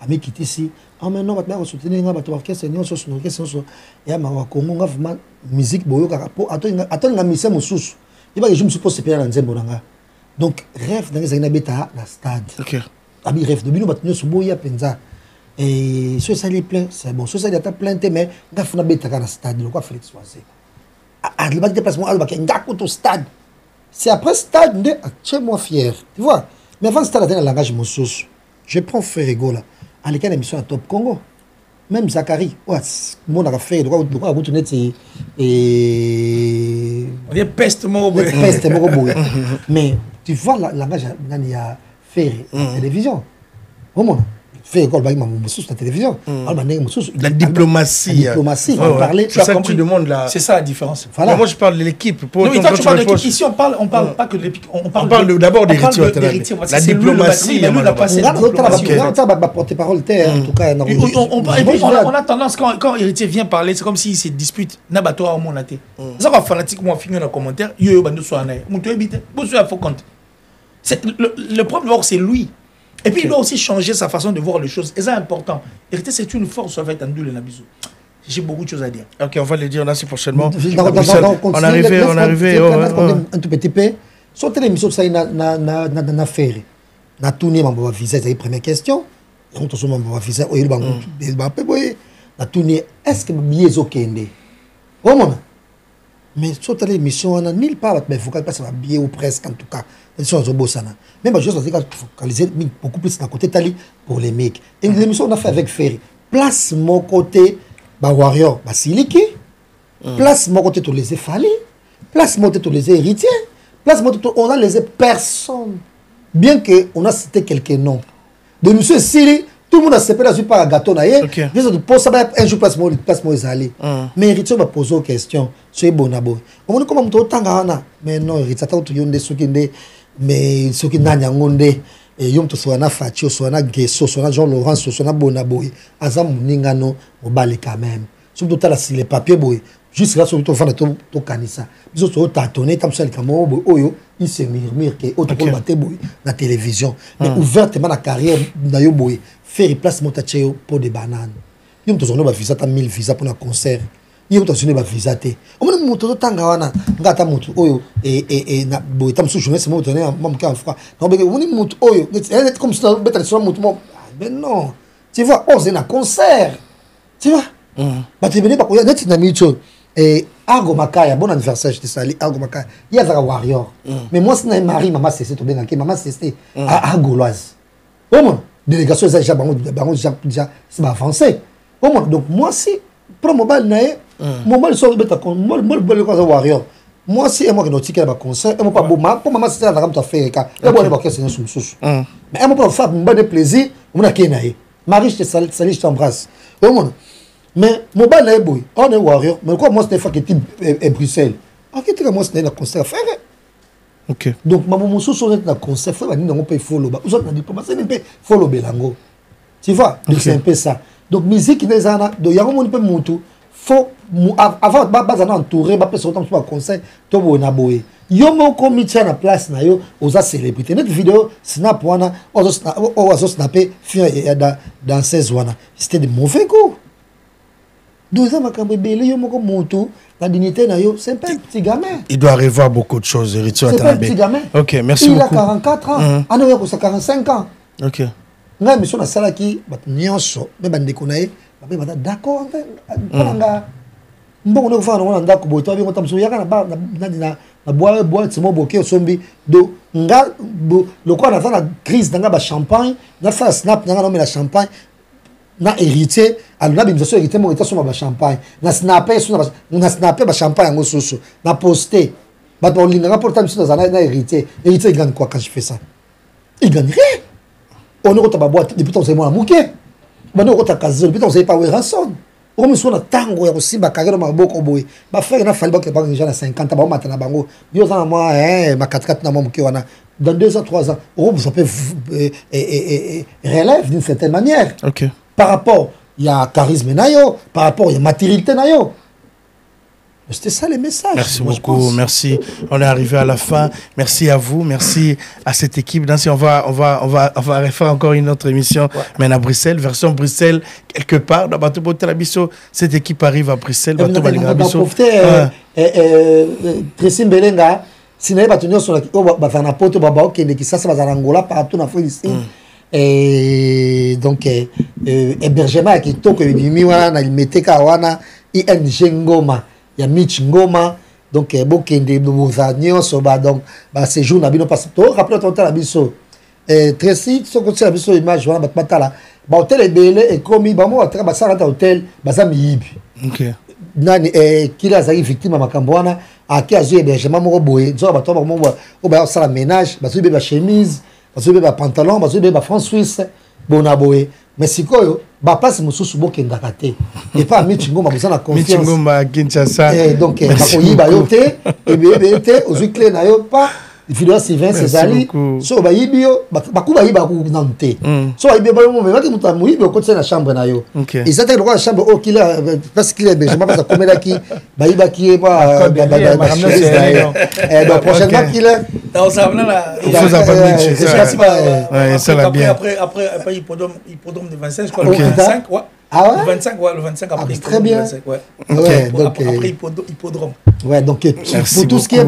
Ami qui est ici. Ah, mais non, maintenant, on soutient, on va te voir, qu'est-ce que c'est, on il y a ma Congo, on va faire musique, boyo, carapo. Attends, la mission, mon sous. Il va que je me suppose que c'est bien dans Zembolanga. Donc, rêve dans les années bêta, la stade. Ok. abi rêve de bino batunyo soboya penza et ce ça les plein c'est bon ce ça il a plein mais nga funa betaka na stade le quoi Félix Oise a le bac déplacement a le bac ngako to stade c'est après stade nde chez moi fier tu vois mais avant stade dans le langage mosusu je prends Ferrego là à l'école émission à Top Congo même Zachary mon a fait droit à retourner et on est peste moko mais tu vois la langage il y a faire télévision comment faire école baïma sous la télévision la diplomatie on parlait c'est ça que tu demandes là c'est ça la différence voilà moi je parle de l'équipe non mais toi tu parles de l'équipe ici on parle pas que de l'équipe on parle d'abord d'héritier la diplomatie porte-parole en tout cas on a tendance quand héritier vient parler c'est comme s'il se dispute nabato à mon até ça va fanatiquement finir dans commentaire yo bando so anaye muto ebite bo so faut compte le problème c'est lui. Et puis il doit aussi changer sa façon de voir les choses. Et c'est important. Héritier, c'est une force avec Andoul et Nabizou. J'ai beaucoup de choses à dire. Ok, on va le dire là, c'est prochainement. On arrivait. Un tout petit peu. Sur l'émission, ça y a affaire. Na tourné ma visa, c'est la première question. On te somme ma visa. Na tourné. Est-ce que billet okende? Comment? Mais sur l'émission, on a nulle part. Mais il faut qu'elle passe à billet ou presque en tout cas. Même je suis focalisé beaucoup plus d'un côté Tali pour les mecs. Et l'émission on a fait avec Ferry. Place mon côté Warrior Basiliki. Place mon côté tous les Effali. Place mon côté tous les héritiers. Place mon côté on a les personnes. Bien que on a cité quelques noms. De monsieur Siri, tout le monde a séparé la suite par un gâteau naïe. Bien sûr, pour ça un jour place moi Zali. Mais héritier va poser une question. C'est bon abo. On me dit comment on tanga mais non héritier ta tu yonde sukinde. Mais ce qui n'a ngonde et yom to soana Fatio soana Gesso soana Jean Laurent soana Bonaboy azam ningano obale quand même surtout là si les papiers boy juste là sur to fana to kanisa biso to tatonner tam sel kamo boy oyo il se murmure que autre ko baté boy na télévision mais ouvertement la carrière na yo boy faire place montacheo pour des bananes yom to sono ba visa ta 1000 visa pour un concert yom to sono ba visa te o mo moto tanga wana ngata moto oyo na boy tam sou journée mo donner mam ka froid non be woni moto oyo comme ça beta sur moto mais non tu vois on c'est un concert tu vois ba te bene ba ko ya net na micho Argo Makaya bon anniversaire je te salue Argo Makaya il y a Warrior mais moi c'est Marie maman c'est to benga maman c'est à gauloise au moins délégation déjà déjà c'est avancé au moins donc moi si pour mobile nae mobile so beta kon mobile ko Warrior moi si et moi que notique ba concert et moi pas bon pour maman c'est là comme tu fait ka et bon ba question sous sous mais moi pour faire un bon plaisir on a kenae Marie je te salue je t'embrasse au moins mais mobile nae boy on est Warrior mais quoi moi c'était fait que Bruxelles ok tu moi c'était un concert faire ok donc maman mosso so na concert fait ba ni on peut follow ba vous na diplomatie ni peut follow belango tu vois donc c'est un peu ça donc musique des ana do yango mon peut mutu faut avant bazana entouré ba personne comme ça conseil to bona boy yo moko mitia na place na yo oza célébrité net vidéo snap wana ozo snapper fille dans 16 wana c'était de mauvais goût deux ans makambo belé yo moko mutu la dignité na yo c'est pas un petit gamin il doit revoir beaucoup de choses héritier c'est pas un petit gamin ok merci il beaucoup il a 44 ans ana yo ko 45 ans ok nga mission na sala ki bat nyonso me bandeko na ye ba ba d'accord nga mbongo no fa na ndako boy to bi ko tamso yaka na bois timo boké osombi do nga le quoi na na crise nga ba champagne na fa snap nga no me la champagne na héritier alors na bimzo héritier mo eta soma ba champagne na snapper ba champagne ngo soso na poster ba to linga porta mso na héritier il gagne quoi quand je fais ça il gagne rien on est à boîte depuis ton c'est moi mouké on est à caser depuis ton c'est pas rançon on me soit tango ya kosimba carrière maboko boy ba faire na fali ba ke ba déjà na 50 ba matana bango yo za moi ma 4 na moi mouké wana dans 2 ans 3 ans on ça peut relève d'une certaine manière OK par rapport il y a charisme nayo par rapport il y a maturité nayo. C'était ça les messages. Merci beaucoup, merci. On est arrivé à la fin. Merci à vous, merci à cette équipe. On va refaire encore une autre émission, mais à Bruxelles, version Bruxelles, quelque part. Dans Bateau Telabiso, cette équipe arrive à Bruxelles. Bateau Telabiso. Tressim Belenga, si vous avez sur la poto, qui ça va Angola, partout dans France ici. et donc hébergement qui to que bimi wana na metté ka wana ING Ngoma ya Mitch Ngoma donc bokende boza nyonso ba donc ba séjour na bino parce que rappelez toi la biso Tracy so ko la biso image wana batala ba hôtel ebele et komi ba mo atra ba sala hôtel baza miyibi OK nani kila azali victime makambo wana aki azu hébergement moko boye zo bato ba mo ba sala ménage bazu be ba chemise bazu be ba pantalon bazu be ba franc suisse bona boye mais sikoyo ba place mususu bokendaka te et pas Mitch Ngoma bozana confiance Mitch Ngoma Kinshasa donc ba koyiba yo te ebe te ozu clé na yo pas vidéo Sylvain Césali so ba yibio bakuba yiba ku nante so ba yibio ba mo mais ba ki muta muyibi okotse na chambre na yo et ça te le chambre au qu'il a parce qu'il est benjamin parce que comme là qui ba yiba qui ba donc prochainement qu'il est dans ça là il faut ça pas ça la bien après hippodrome de 25 je crois le 25 ouais ah ouais? Le 25 après. Très bien. 25, ouais. Ouais, donc, après hippodrome. Ouais, donc pour tout ce qui est on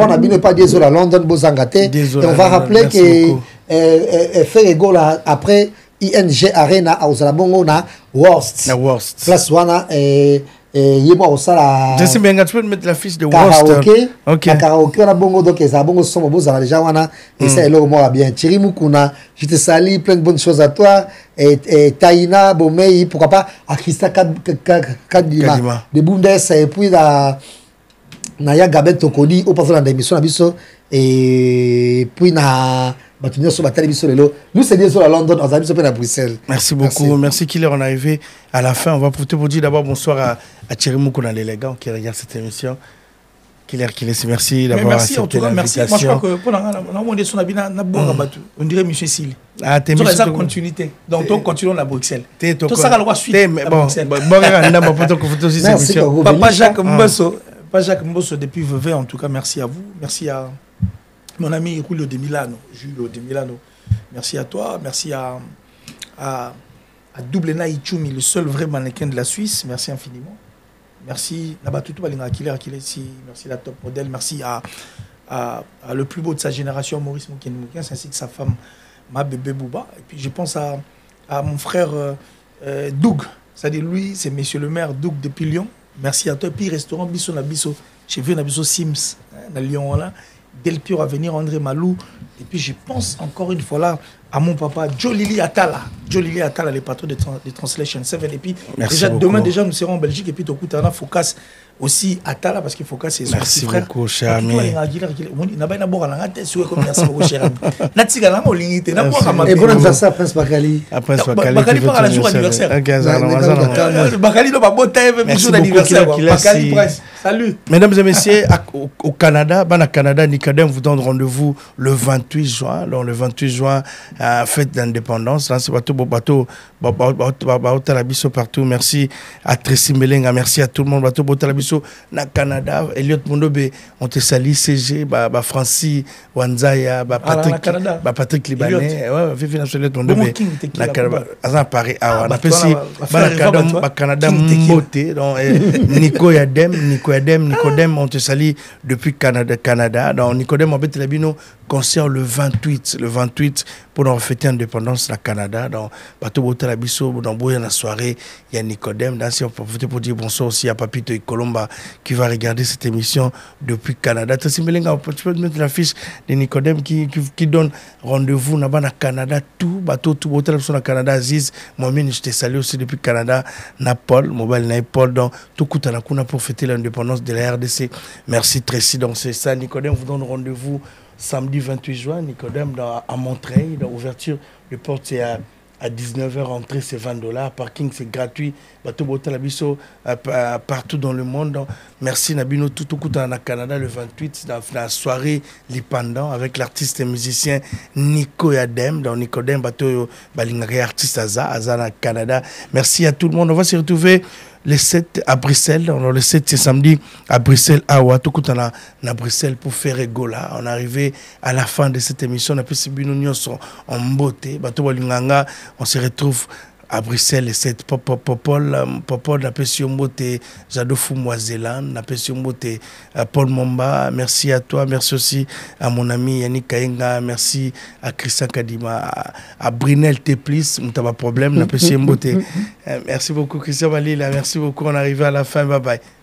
n'a bien pas désolé à London Bozangate. Et on va rappeler que fait goal après ING Arena à Ozalabongo na Worst. La Worst. Place wana yebo osala. Je sais bien tu peux mettre la fiche de Worst. OK. Karaoke na bongo donc ça bongo somo bozala déjà wana et ça est là moi bien. Thierry Mukuna, je te salue, plein de bonnes choses à toi et Taïna Bomei, pourquoi pas à Christa Kadima de Bundes et puis na ya Gabet Tokodi au passage dans l'émission na biso et puis na batunyo so batali biso lelo nous c'est des à London on a biso à Bruxelles. Merci beaucoup, merci Killer, on est arrivé à la fin. On va profiter pour dire d'abord bonsoir à Thierry Mukuna l'élégant qui regarde cette émission. Killer, merci d'avoir accepté l'invitation. Merci, moi je crois que on dirait monsieur Sili. Ah, t'es mis sur continuité. Donc on continue à Bruxelles. Tout ça va suite. Bon, Papa Jacques Mbosso, depuis Vevey en tout cas, merci à vous, merci à mon ami Julio de Milano, merci à toi, merci à Double Naïchoumi, le seul vrai mannequin de la Suisse, merci infiniment. Merci merci la top modèle, merci à le plus beau de sa génération, Maurice Moukien, ainsi que sa femme, ma bébé Bouba. Et puis je pense à mon frère Doug, c'est-à-dire lui, c'est monsieur le maire Doug depuis Lyon. Merci à toi. Et puis restaurant Bisso Nabiso, chez V Nabiso Sims, dans Lyon là. Del Pio à venir, André Malou. Et puis je pense encore une fois là à mon papa, Joe Lili Atala, le patron de Translation 7. Et puis déjà, demain, déjà, nous serons en Belgique. Et puis, tout à l'heure, Focas aussi Atala, parce que Focas, c'est son petit frère. Merci beaucoup, cher ami. Merci beaucoup, cher ami. Et bon anniversaire, Prince Bakali. Prince Bakali part à la jour anniversaire. Bakali, il va botter même jour d'anniversaire. Bakali, Prince. Salut. Mesdames et messieurs, au Canada, Nicodème vous donne rendez-vous le 28 juin. Donc, le 28 juin, fête d'indépendance. Là, c'est bateau partout. Merci à Tracy Melenga, merci à tout le monde. Bateau Talabiso na Canada. Elliot Mondobe, on te salue. CG, Francis Wanzaya, Patrick Libanais. Ouais, Vivi Elliot Mondobe. Na Canada, à Paris. On appelle si Canada Moté. Donc Nico Nicodème, on te salue depuis Canada. Donc Nicodème, on va te concert le 28 pour nous fêter l'indépendance au Canada. Donc bateau Botala Bisso dans la soirée, il y a Nicodème. Là, si on peut profiter pour dire bonsoir aussi à Papito et Colomba qui va regarder cette émission depuis Canada. Tu peux mettre la fiche de Nicodème qui donne rendez-vous là-bas au Canada. Tout bateau tout Botala Bisso au Canada. Aziz, moi-même je te salue aussi depuis Canada. Napol, mobile Napol. Donc tout Koutana pour fêter l'indépendance de la RDC. Merci Tracy. Donc c'est ça, Nicodème vous donne rendez-vous samedi 28 juin, Nicodème à Montreuil, dans l'ouverture de porte c'est à 19h, entrée c'est $20, parking c'est gratuit, bateau Botala Bisso partout dans le monde. Donc, merci Nabino tout dans le Canada le 28 dans la soirée Lipendant avec l'artiste et musicien Nico Yadem, dans Nicodème bateau balingari artiste Aza dans le Canada. Merci à tout le monde. On va se retrouver le 7 à Bruxelles. Le 7 c'est samedi à Bruxelles, à Ouatoukoutana, à Bruxelles pour faire Egola. On est arrivé à la fin de cette émission. On a pu se en beauté. On se retrouve à Bruxelles, et c'est Popol, Napesio Mbote, Jado Foumoiselan, Napesio Mbote, Paul Momba, merci à toi, merci aussi à mon ami Yannick Kayenga, merci à Christian Kadima, à Brinel Teplis, on n'a pas de problème, Napesio Mbote. Merci beaucoup Christian Malila, merci beaucoup, on est arrivé à la fin, bye bye.